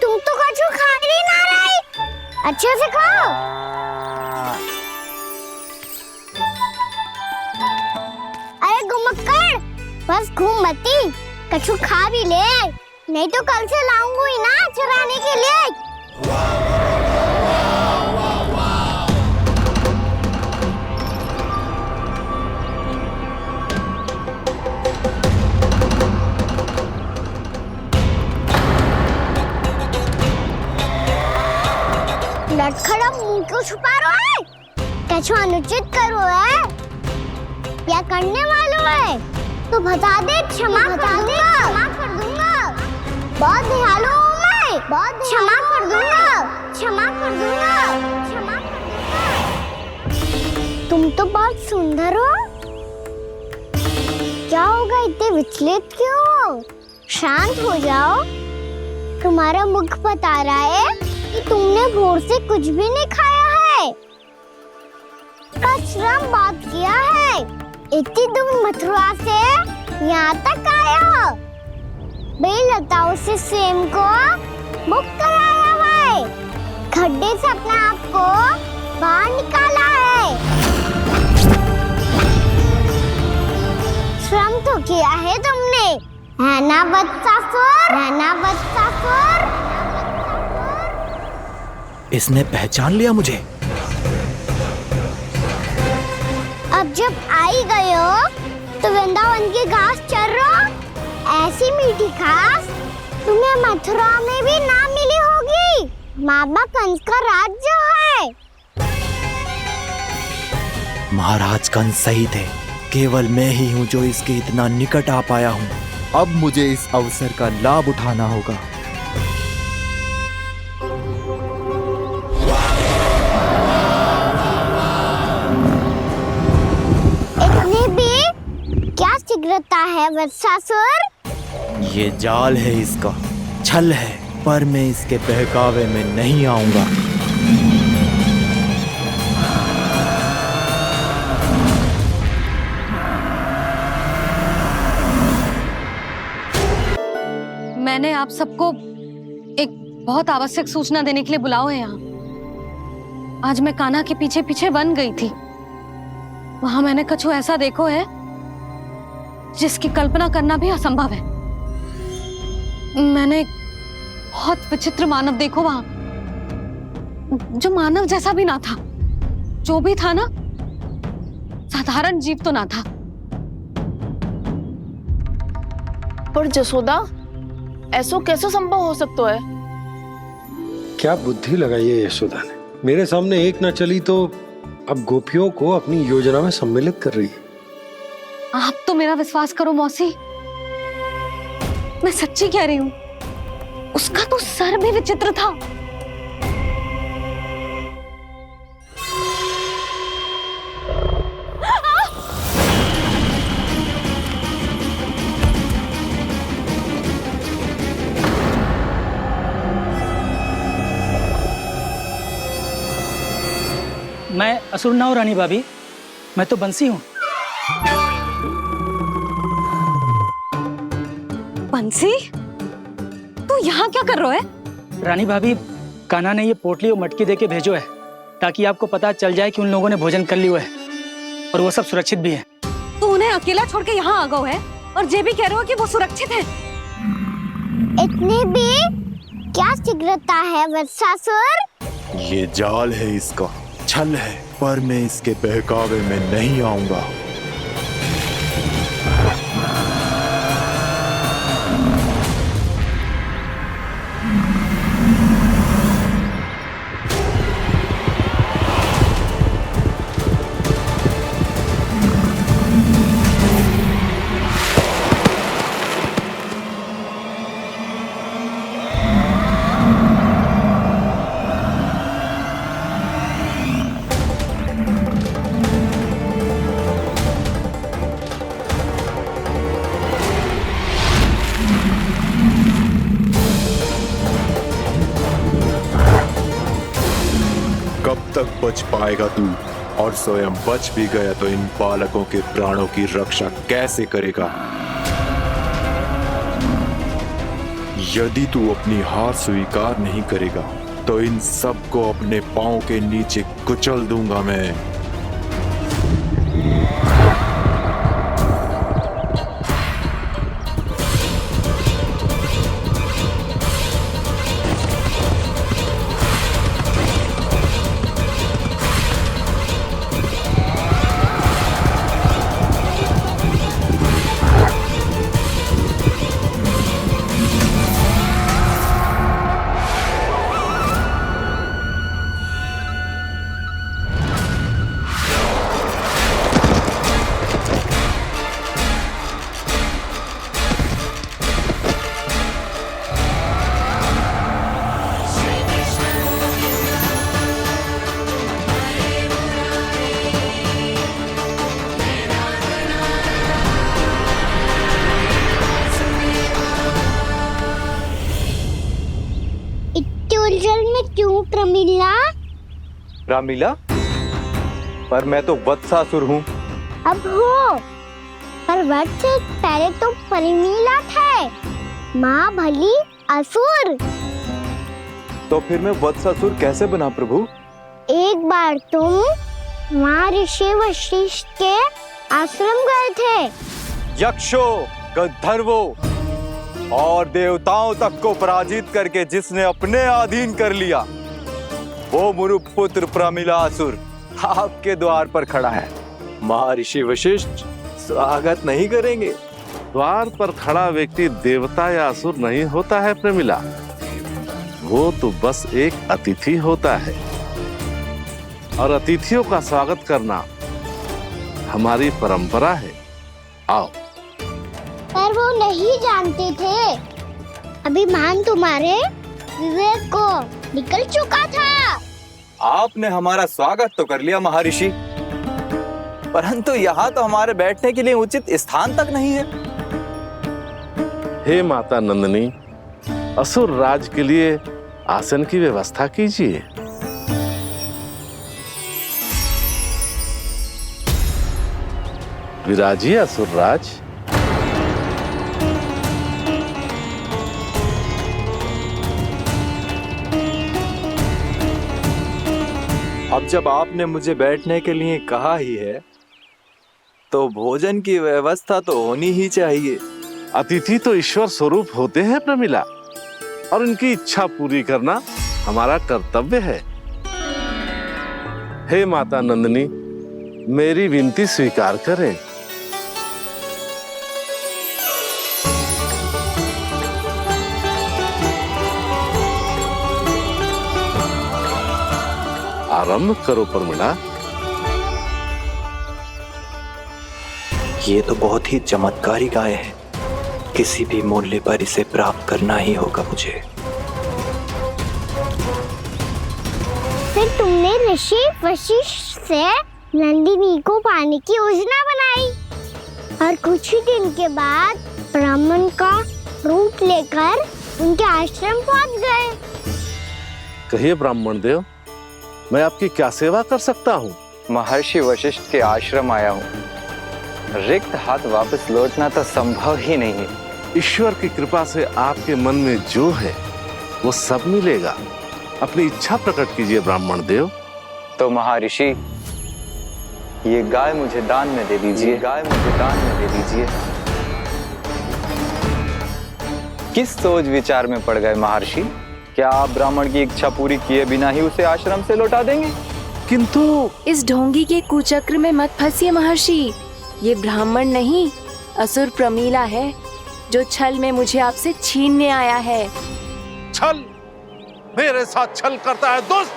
तुम तो कछु खा ही ना रही। अच्छे से खाओ। अरे गुमक्कड़, बस घूम मती, कछु खा भी ले, नहीं तो कल से लाऊंगी ही ना चराने के लिए। लटखड़ा मुंह क्यों छुपा रहा है? कछु अनुचित करो है या करने वालों है तो बता दे, क्षमा कर दूंगा। बहुत दयालु हूँ मैं, बहुत क्षमा कर दूंगा। तुम तो बहुत सुंदर हो। क्या होगा, इतने विचलित क्यों हो? शांत हो जाओ। तुम्हारा मुख बता रहा है कि तुमने भोर से कुछ भी नहीं खाया है, बस श्रम बात किया है। इतनी दूर मथुरा से यहाँ तक आए हो? बेलताओं से सेम को मुक्त कराया हुआ है, खड्डे से अपने आप को बाहर निकाला है। श्रम तो किया है तुमने, है ना वत्सासुर? है ना वत्सासुर? इसने पहचान लिया मुझे। अब जब आई गए हो तो वृंदावन की घास चर रहे हो। ऐसी मीठी घास तुम्हें मथुरा में भी ना मिली होगी। बाबा कंस का राज जो है। महाराज कंस सही थे, केवल मैं ही हूँ जो इसके इतना निकट आ पाया हूँ। अब मुझे इस अवसर का लाभ उठाना होगा। इतने भी क्या शीघ्रता है वत्सासुर? ये जाल है इसका, छल है, पर मैं इसके बहकावे में नहीं आऊंगा। मैंने आप सबको एक बहुत आवश्यक सूचना देने के लिए बुलाओ है यहाँ। आज मैं कान्हा के पीछे पीछे वन गई थी। वहां मैंने कछु ऐसा देखो है जिसकी कल्पना करना भी असंभव है। मैंने बहुत विचित्र मानव देखो वहां, जो मानव जैसा भी ना था। जो भी था ना, साधारण जीव तो ना था। पर जसोदा, ऐसो कैसे संभव हो सकता है? क्या बुद्धि लगाई है यशोदा ने। मेरे सामने एक ना चली तो अब गोपियों को अपनी योजना में सम्मिलित कर रही है। आप तो मेरा विश्वास करो मौसी, मैं सच्ची कह रही हूँ। उसका तो सर भी विचित्र था। मैं असुर ना हूं रानी भाभी, मैं तो बंसी हूँ। बंसी, तू यहाँ क्या कर रहा है? रानी भाभी, कान्हा ने ये पोटली और मटकी देके भेजो है ताकि आपको पता चल जाए कि उन लोगों ने भोजन कर लिया है और वो सब सुरक्षित भी है। तू उन्हें अकेला छोड़ के यहाँ आ गए है और ये भी कह रहे हो कि वो सुरक्षित है। इतने भी क्या शीघ्रता है वत्सासुर? ये जाल है इसका, छल है, पर मैं इसके बहकावे में नहीं आऊंगा। कब तक बच पाएगा तू? और स्वयं बच भी गया तो इन बालकों के प्राणों की रक्षा कैसे करेगा? यदि तू अपनी हार स्वीकार नहीं करेगा तो इन सबको अपने पांव के नीचे कुचल दूंगा मैं। उलझन में क्यों प्रमिला? रामलीला, पर मैं तो वत्सासुर हूँ। अब हो, पर वट से पहले तो परिमीला थे, माँ भली असुर। तो फिर मैं वत्सासुर कैसे बना प्रभु? एक बार तुम वहाँ ऋषि वशिष्ठ के आश्रम गए थे। यक्षों, गंधर्वों और देवताओं तक को पराजित करके जिसने अपने अधीन कर लिया, वो मुरुपुत्र प्रमिलासुर आपके द्वार पर खड़ा है। महर्षि वशिष्ठ स्वागत नहीं करेंगे? द्वार पर खड़ा व्यक्ति देवता या असुर नहीं होता है प्रमिला, वो तो बस एक अतिथि होता है और अतिथियों का स्वागत करना हमारी परंपरा है। आओ। पर वो नहीं जानते थे, अभिमान तुम्हारे विवेक को निकल चुका था। आपने हमारा स्वागत तो कर लिया महर्षि, परंतु यहाँ तो हमारे बैठने के लिए उचित स्थान तक नहीं है। हे माता नंदिनी, असुर राज के लिए आसन की व्यवस्था कीजिए। विराजिए असुर राज। अब जब आपने मुझे बैठने के लिए कहा ही है, तो भोजन की व्यवस्था तो होनी ही चाहिए। अतिथि तो ईश्वर स्वरूप होते हैं प्रमिला, और उनकी इच्छा पूरी करना हमारा कर्तव्य है। हे माता नंदिनी, मेरी विनती स्वीकार करें। आरंभ करो प्रमिला। ये तो बहुत ही चमत्कारी गाय है, किसी भी मूल्य पर इसे प्राप्त करना ही होगा मुझे। फिर तुमने ऋषि वशिष्ठ से नंदिनी को पाने की योजना बनाई और कुछ ही दिन के बाद ब्राह्मण का रूप लेकर उनके आश्रम पहुंच गए। कहिए ब्राह्मण देव, मैं आपकी क्या सेवा कर सकता हूँ? महर्षि वशिष्ठ के आश्रम आया हूँ। रिक्त हाथ वापस लौटना तो संभव ही नहीं है। ईश्वर की कृपा से आपके मन में जो है वो सब मिलेगा। अपनी इच्छा प्रकट कीजिए ब्राह्मण देव। तो महर्षि, ये गाय मुझे दान में दे दीजिए। गाय मुझे दान में दे दीजिए। किस सोच विचार में पड़ गए महर्षि? क्या आप ब्राह्मण की इच्छा पूरी किए बिना ही उसे आश्रम से लौटा देंगे? किंतु इस ढोंगी के कुचक्र में मत फंसिए महर्षि। ये ब्राह्मण नहीं, असुर प्रमीला है, जो छल में मुझे आपसे छीनने आया है। छल? मेरे साथ छल करता है दुष्ट?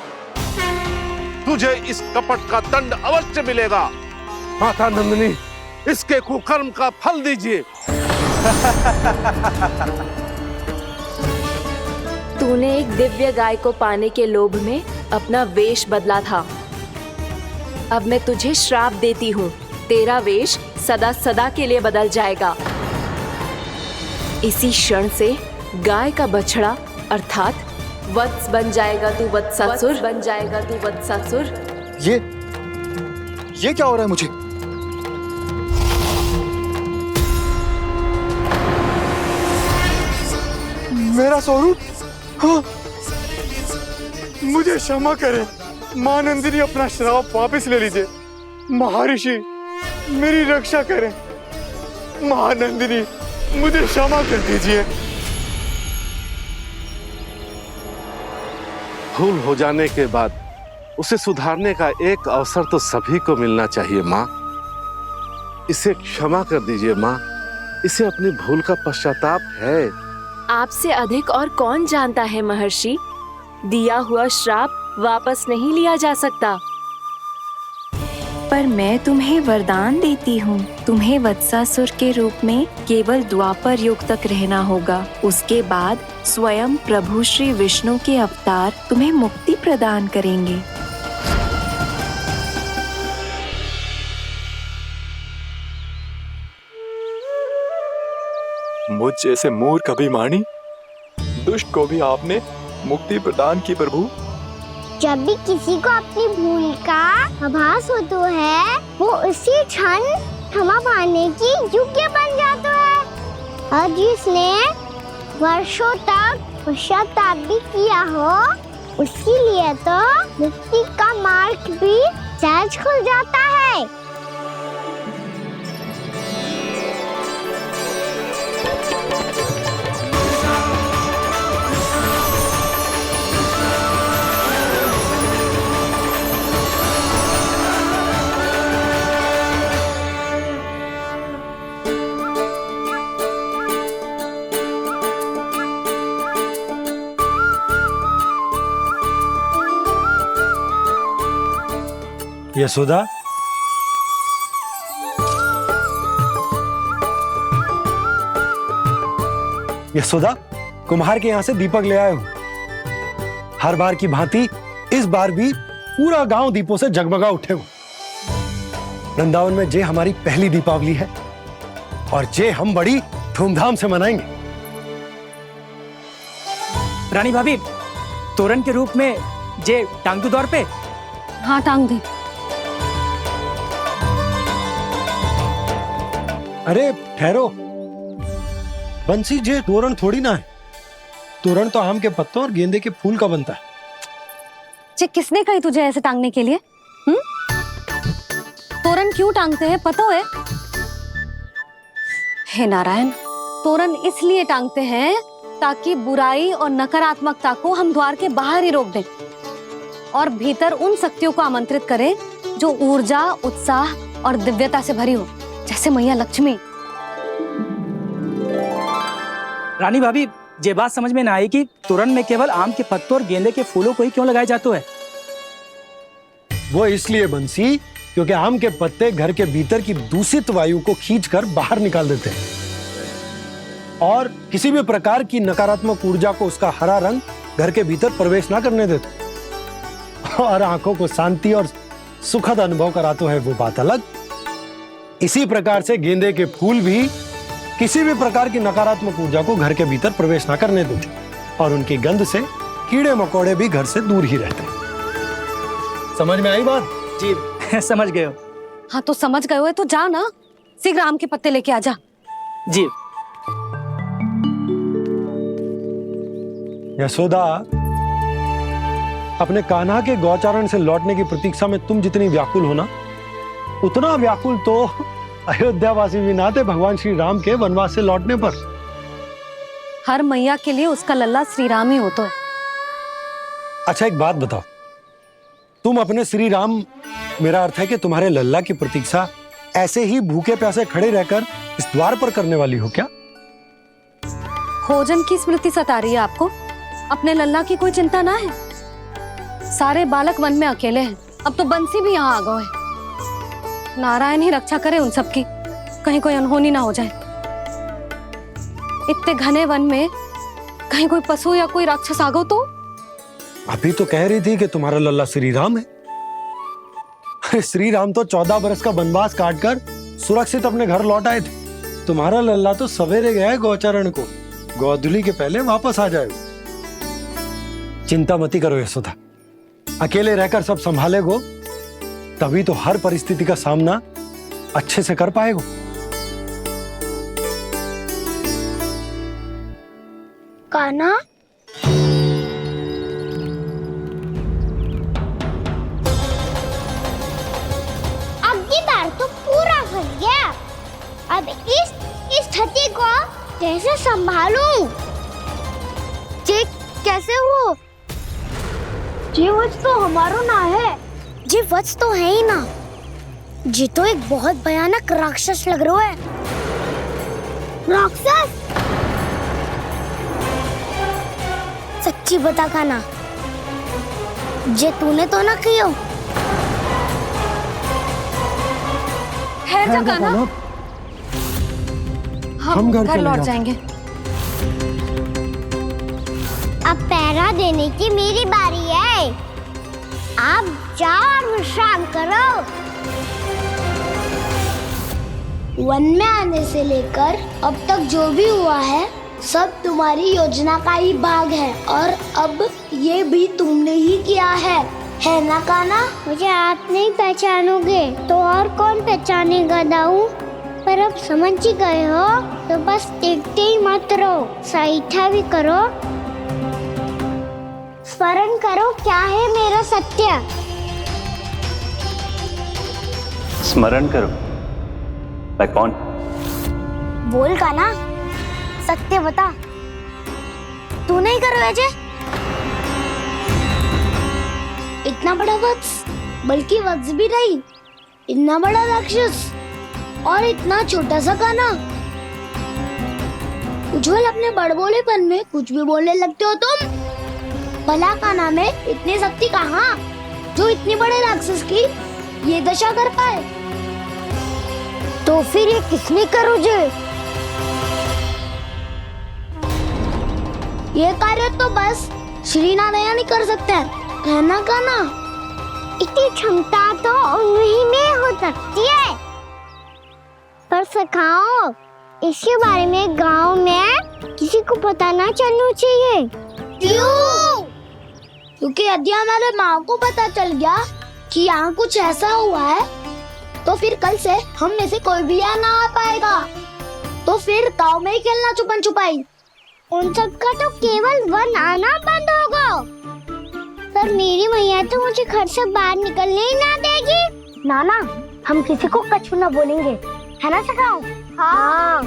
तुझे इस कपट का दंड अवश्य मिलेगा। माता नंदिनी, इसके कुकर्म का फल दीजिए। तूने एक दिव्य गाय को पाने के लोभ में अपना वेश बदला था। अब मैं तुझे श्राप देती हूँ, तेरा वेश सदा सदा के लिए बदल जाएगा। इसी क्षण से गाय का बछड़ा अर्थात वत्स बन जाएगा तू वत्सासुर। बन जाएगा तू वत्सासुर। ये क्या हो रहा है मुझे? मेरा स्वरूप? हाँ। मुझे क्षमा करें मां नंदिनी, अपना श्राप वापस ले लीजिए। महर्षि, मेरी रक्षा करें। मां नंदिनी, मुझे क्षमा कर दीजिए। भूल हो जाने के बाद उसे सुधारने का एक अवसर तो सभी को मिलना चाहिए माँ। इसे क्षमा कर दीजिए माँ, इसे अपनी भूल का पश्चाताप है। आपसे अधिक और कौन जानता है महर्षि, दिया हुआ श्राप वापस नहीं लिया जा सकता। पर मैं तुम्हें वरदान देती हूँ, तुम्हें वत्सासुर के रूप में केवल द्वापर युग तक रहना होगा। उसके बाद स्वयं प्रभु श्री विष्णु के अवतार तुम्हें मुक्ति प्रदान करेंगे। मुझ जैसे मूर्ख अभिमानी दुष्ट को भी आपने मुक्ति प्रदान की प्रभु। जब भी किसी को अपनी भूल का आभास होता है, वो उसी क्षण क्षमा पाने की योग्य बन जाता है। और जिसने वर्षों तक पश्चाताप भी किया हो, उसके लिए तो मुक्ति का मार्ग भी सहज खुल जाता है। यशोदा, यशोदा, कुम्हार के यहाँ से दीपक ले आए हूं। हर बार की भांति इस बार भी पूरा गांव दीपों से जगमगा उठे हो। वृंदावन में जे हमारी पहली दीपावली है और जे हम बड़ी धूमधाम से मनाएंगे। रानी भाभी, तोरण के रूप में जे टांग दो द्वार पे। हाँ, टांग दे। अरे ठहरो, बंसी, जे तोरण थोड़ी ना है। तोरण तो आम के पत्तों और गेंदे के फूल का बनता है। जे किसने कही तुझे ऐसे टांगने के लिए? तोरण क्यों टांगते हैं पता है? हे नारायण, तोरण इसलिए टांगते हैं ताकि बुराई और नकारात्मकता को हम द्वार के बाहर ही रोक दें और भीतर उन शक्तियों को आमंत्रित करें जो ऊर्जा, उत्साह और दिव्यता से भरी हो, जैसे मैया लक्ष्मी। रानी भाभी, ये बात समझ में ना आई कि तोरण में केवल आम के पत्तों और गेंदे के फूलों को ही क्यों लगाए जाते हैं? वो इसलिए बंसी, क्योंकि आम के पत्ते घर के भीतर की दूषित वायु को खींचकर बाहर निकाल देते हैं और किसी भी प्रकार की नकारात्मक ऊर्जा को उसका हरा रंग घर के भीतर प्रवेश ना करने देते और आंखों को शांति और सुखद अनुभव कराते है, वो बात अलग। इसी प्रकार से गेंदे के फूल भी किसी भी प्रकार की नकारात्मक ऊर्जा को घर के भीतर प्रवेश ना करने देते और उनकी गंध से कीड़े मकोड़े भी घर से दूर ही रहते हैं। समझ में आई बात? जी समझ गए हो। हाँ, तो समझ गए हो तो जा ना, शीघ्र आम के पत्ते लेके आ जा। जी। यशोदा, अपने कान्हा के गौचारण से लौटने की प्रतीक्षा में तुम जितनी व्याकुल हो ना, उतना व्याकुल तो अयोध्यावासी भी ना थे भगवान श्री राम के वनवास से लौटने पर। हर मैया के लिए उसका लल्ला श्री राम ही होता है। अच्छा, एक बात बताओ, तुम अपने श्री राम, मेरा अर्थ है कि तुम्हारे लल्ला की प्रतीक्षा ऐसे ही भूखे प्यासे खड़े रहकर इस द्वार पर करने वाली हो क्या? भोजन की स्मृति सता रही है आपको? अपने लल्ला की कोई चिंता ना है। सारे बालक वन में अकेले हैं, अब तो बंसी भी यहाँ आ गए हैं। नारायण ही रक्षा करे उन सबकी, कहीं कोई अनहोनी ना हो जाए। इतने घने वन में कहीं कोई पशु या कोई राक्षस आ गो तो? अभी तो कह रही थी कि तुम्हारा लल्ला श्री राम है। श्री राम तो 14 बरस का वनवास काटकर सुरक्षित अपने घर लौट आए थे। तुम्हारा लल्ला तो सवेरे गया है गौचरण को, गोधूली के पहले वापस आ जाएगा। चिंता मती करो यशोदा, अकेले रहकर सब संभालेगो तभी तो हर परिस्थिति का सामना अच्छे से कर पाएगो। कान्हा, अब की बार तो पूरा फंस गया। अब इस स्थिति को कैसे संभालूं? ये कैसे हो? ये वच तो हमारो ना है। ये वच तो है ही ना। ये तो एक बहुत भयानक राक्षस लग रहा है। राक्षस? सच्ची बता कान्हा, जे तूने तो ना कियो? ठहर जा कान्हा, हम घर लौट जाएंगे। अब पहरा देने की मेरी बारी है। आप जाओ और विश्राम करो। वन में आने से लेकर अब तक जो भी हुआ है सब तुम्हारी योजना का ही भाग है और अब ये भी तुमने ही किया है। है ना काना? मुझे आप नहीं पहचानोगे तो और कौन पहचानेगा दाऊ? पर अब समझ ही गए हो तो बस देखते ही मत रहो, सईठा भी करो, स्मरण करो क्या है मेरा सत्य। स्मरण करो? मैं कौन? बोल काना, सत्य बता। तू नहीं करो अजय? इतना बड़ा वत्स, बल्कि वत्स भी नहीं, इतना बड़ा राक्षस और इतना छोटा सा काना। उज्जवल अपने बड़बोलेपन में कुछ भी बोलने लगते हो तुम। भला काना में इतनी शक्ति कहाँ जो इतने बड़े राक्षस की ये दशा कर पाए? तो फिर ये किसने करो जे? ये कार्य तो बस श्री नारायण ही कर सकते हैं, है ना काना? इतनी क्षमता तो उन्हीं में हो सकती है, पर सखाओ इसके बारे में गांव में किसी को पता ना चलना चाहिए। क्यों? क्योंकि यदि हमारे माँ को पता चल गया कि यहाँ कुछ ऐसा हुआ है तो फिर कल से हम में से कोई भी यहाँ ना आ पाएगा। तो फिर गांव में ही खेलना छुपन छुपाई। उन सब का तो केवल वन आना बंद होगा। पर मेरी मैया तो मुझे घर से बाहर निकलने ही ना देगी। नाना, हम किसी को कछु ना बोलेंगे, है ना सखाओ? हाँ।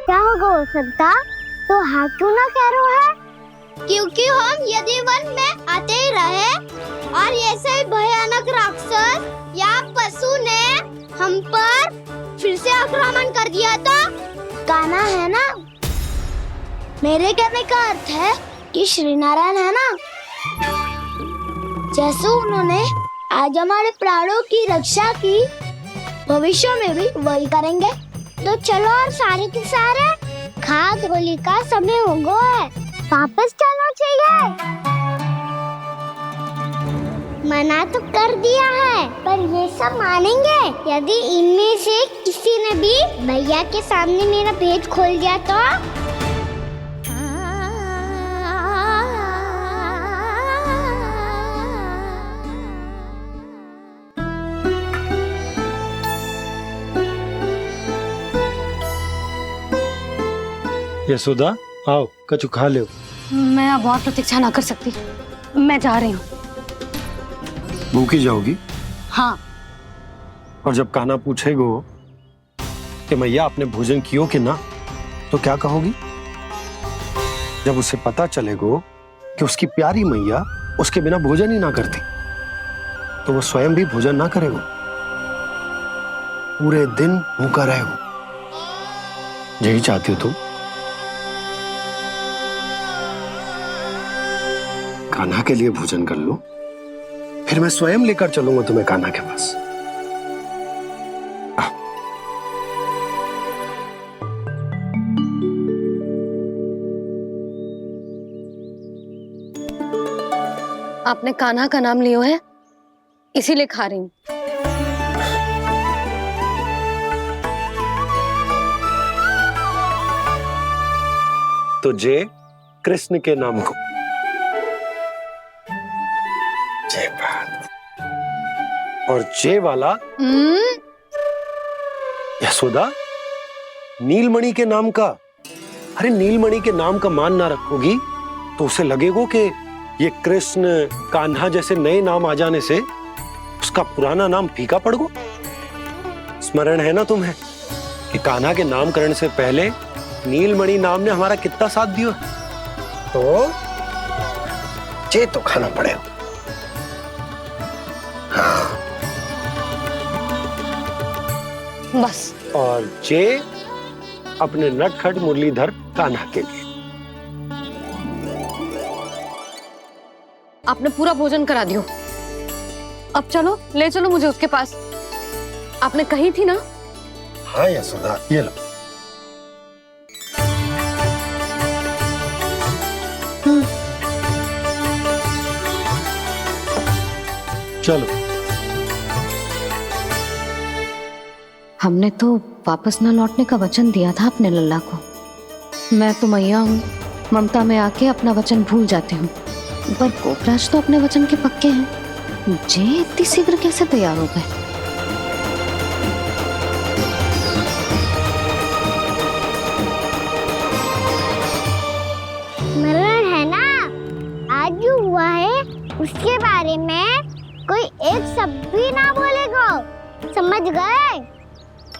क्या होगा हो सकता? तो हाँ क्यों ना कह रहा है? क्योंकि हम यदि वन में आते ही रहे और ऐसे भयानक राक्षस या पशु ने हम पर फिर से आक्रमण कर दिया तो काना, है ना? मेरे कहने का अर्थ है कि श्री नारायण है ना, जैसे उन्होंने आज हमारे प्राणों की रक्षा की, भविष्य में भी वही करेंगे। तो चलो और सारे के सारे खाद होली का समय हो गया है, वापस चलना चाहिए। मना तो कर दिया है, पर ये सब मानेंगे यदि इनमें से किसी ने भी भैया के सामने मेरा पेट खोल दिया तो? यशोदा, आओ कछु खा लो। मैं अब और प्रतीक्षा ना कर सकती, मैं जा रही हूँ। भूखी जाओगी? हाँ। और जब कान्हा पूछेगो कि मैया आपने भोजन कियो कि ना, तो क्या कहोगी? जब उसे पता चलेगो कि उसकी प्यारी मैया उसके बिना भोजन ही ना करती, तो वो स्वयं भी भोजन ना करेगो, पूरे दिन भूखा रहेगो। यही चाहती हो तुम? कान्हा के लिए भोजन कर लो, फिर मैं स्वयं लेकर चलूंगा तुम्हें कान्हा के पास। आपने कान्हा का नाम लियो है, इसीलिए खा रही हूँ। तो जय कृष्ण के नाम को। जय बात। और जय वाला यशोदा, नीलमणि के नाम का। अरे नीलमणि के नाम का मान ना रखोगी तो उसे लगेगा कि ये कृष्ण कान्हा जैसे नए नाम आ जाने से उसका पुराना नाम फीका पड़ गो। स्मरण है ना तुम्हें कि कान्हा के नामकरण से पहले नीलमणि नाम ने हमारा कितना साथ दिया? तो जे तो खाना पड़ेगा। हाँ। बस। और जे अपने नटखट मुरलीधर कान्हा के लिए। आपने पूरा भोजन करा दियो, अब चलो, ले चलो मुझे उसके पास। आपने कही थी ना? हाँ यशोदा, ये लो। चलो। हमने तो वापस न लौटने का वचन दिया था अपने लल्ला को। मैं तो मैया हूँ, ममता में आके अपना वचन भूल जाती हूँ, पर गोपराज तो अपने वचन के पक्के हैं। जे इतनी शीघ्र कैसे तैयार हो गए? मरण है ना, आज जो हुआ है उसके बारे में कोई एक शब्द भी ना बोलेगा, समझ गए?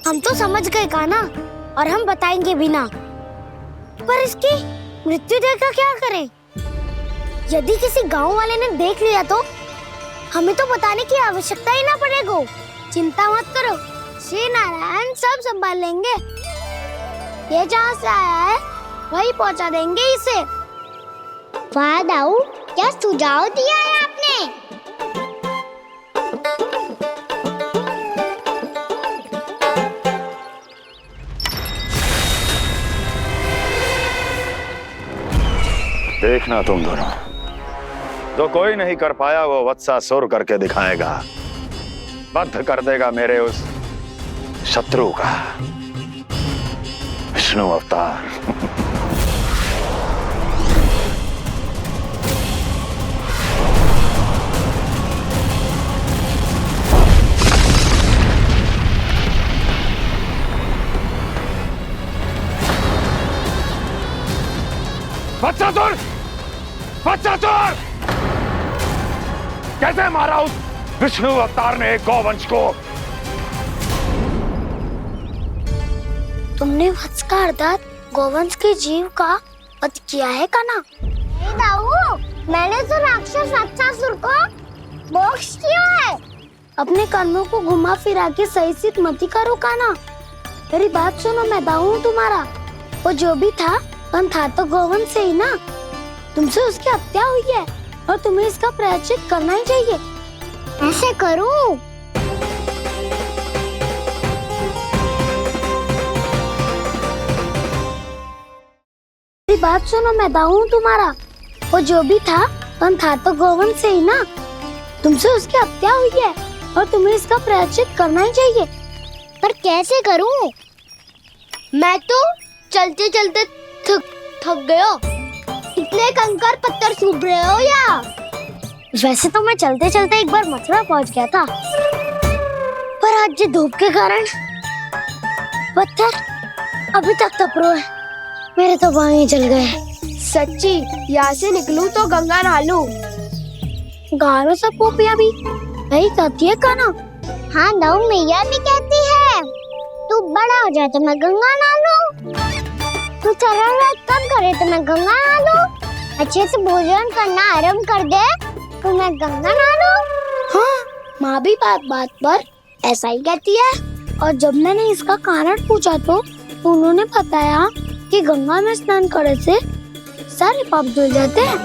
हम तो समझ गए कान्हा, और हम बताएंगे भी ना। पर इसकी मृत्यु देखकर क्या करें? यदि किसी गांव वाले ने देख लिया तो हमें तो बताने की आवश्यकता ही ना पड़ेगा। चिंता मत करो, श्री नारायण सब संभाल लेंगे। ये जहाँ से आया है वही पहुँचा देंगे इसे। वाह दाऊ, क्या सुझाव दिया है आपने? देखना तुम दोनों, जो कोई नहीं कर पाया वो वत्सासुर करके दिखाएगा, बद्ध कर देगा मेरे उस शत्रु का विष्णु अवतार। वत्सासुर! वत्सासुर! कैसे मारा उस विष्णु अवतार ने गौवंश को? तुमने वत्स का अर्थात गौवंश के जीव का वध किया है कान्हा? नहीं दाऊ, मैंने तो राक्षस वत्सासुर को मोक्ष दिया है। अपने कर्मों को घुमा फिरा के सही सिद्ध मत करो कान्हा। मेरी बात सुनो, मैं दाऊ हूँ तुम्हारा। वो जो भी था तो गौवंश से ही ना। तुमसे उसकी हत्या हुई है और तुम्हें इसका प्रायश्चित करना ही चाहिए। ऐसे करूं? मेरी बात सुनो, मैं दाऊ हूँ तुम्हारा। वो जो भी था तो गौवंश से ही ना। तुमसे उसकी हत्या हुई है और तुम्हें इसका प्रायश्चित करना ही चाहिए। पर कैसे करूं? मैं तो चलते चलते थक गया। इतने कंकर पत्थर सूख रहे हो या? वैसे तो मैं चलते चलते एक बार मथुरा पहुंच गया था, पर आज धूप के कारण पत्थर अभी तक तप रहे हैं। मेरे तो पाँव ही जल गए। सच्ची, यहाँ से निकलूं तो गंगा नहा लूं। गारो सब पोपिया भी यही कहती है कान्हा। हाँ दाऊ, मैया भी कहती है तू बड़ा हो जाए तो मैं गंगा नहा लूं, तू चरण कम करे तो मैं गंगा नहा लूं, अच्छे से भोजन करना आरंभ कर दे तो मैं गंगा नहा लूं। हाँ, माँ भी बात बात पर ऐसा ही कहती है। और जब मैंने इसका कारण पूछा तो उन्होंने बताया कि गंगा में स्नान करने से सारे पाप धुल जाते हैं।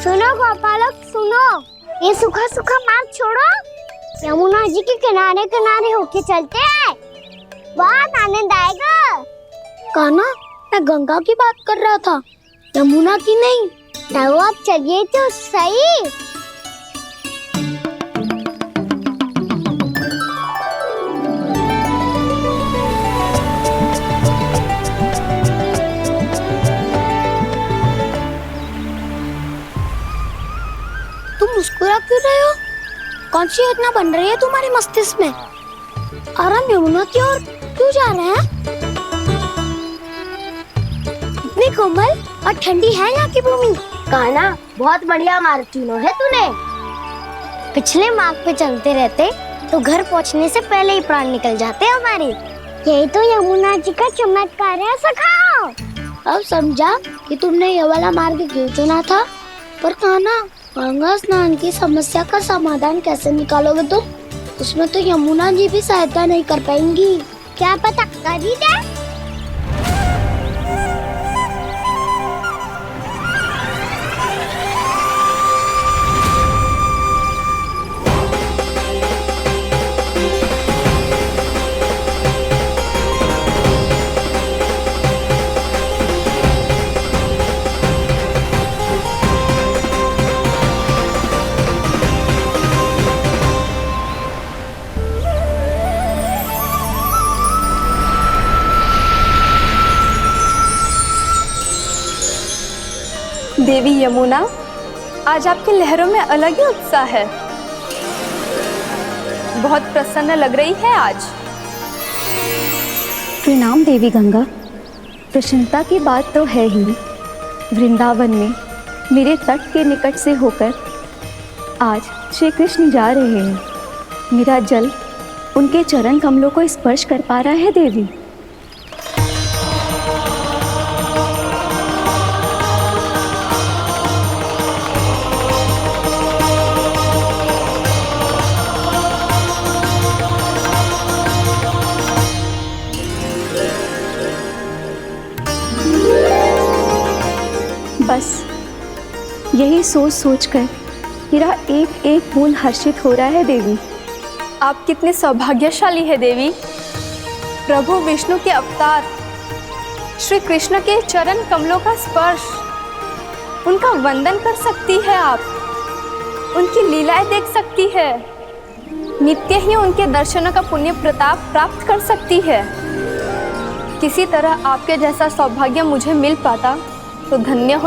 सुनो गोपालक सुनो, ये सूखा सूखा मार्ग छोड़ो, यमुना जी के किनारे किनारे होके चलते हैं, बहुत आनंद आएगा। कान्हा, मैं गंगा की बात कर रहा था, यमुना की नहीं। तो आप चलिए तो सही। तुम मुस्कुरा क्यों रहे हो? कौन सी योजना बन रही है तुम्हारे मस्तिष्क में? और हम यमुना की ओर क्यों जा रहे हैं? इतनी कोमल और ठंडी है यहाँ की भूमि। कान्हा, बहुत बढ़िया मार्ग चुना है तूने। पिछले मार्ग पे चलते रहते तो घर पहुँचने से पहले ही प्राण निकल जाते हमारे। यही तो यमुना जी का चमत्कार है सखाओ। अब समझा कि तुमने ये वाला मार्ग क्यों चुना था। पर कान्हा, गंगा स्नान की समस्या का समाधान कैसे निकालोगे तुम? उसमें तो यमुना जी भी सहायता नहीं कर पाएंगी। क्या पता कर ही दे। देवी यमुना, आज आपकी लहरों में अलग ही उत्साह है। बहुत प्रसन्न लग रही है आज। प्रणाम देवी गंगा। प्रसन्नता की बात तो है ही। वृंदावन में मेरे तट के निकट से होकर आज श्री कृष्ण जा रहे हैं। मेरा जल उनके चरण कमलों को स्पर्श कर पा रहा है देवी। बस यही सोच सोचकर मेरा एक एक फूल हर्षित हो रहा है देवी। आप कितने सौभाग्यशाली है देवी। प्रभु विष्णु के अवतार श्री कृष्ण के चरण कमलों का स्पर्श, उनका वंदन कर सकती है आप, उनकी लीलाएं देख सकती है, नित्य ही उनके दर्शनों का पुण्य प्रताप प्राप्त कर सकती है। किसी तरह आपके जैसा सौभाग्य मुझे मिल पाता तो धन्य हो।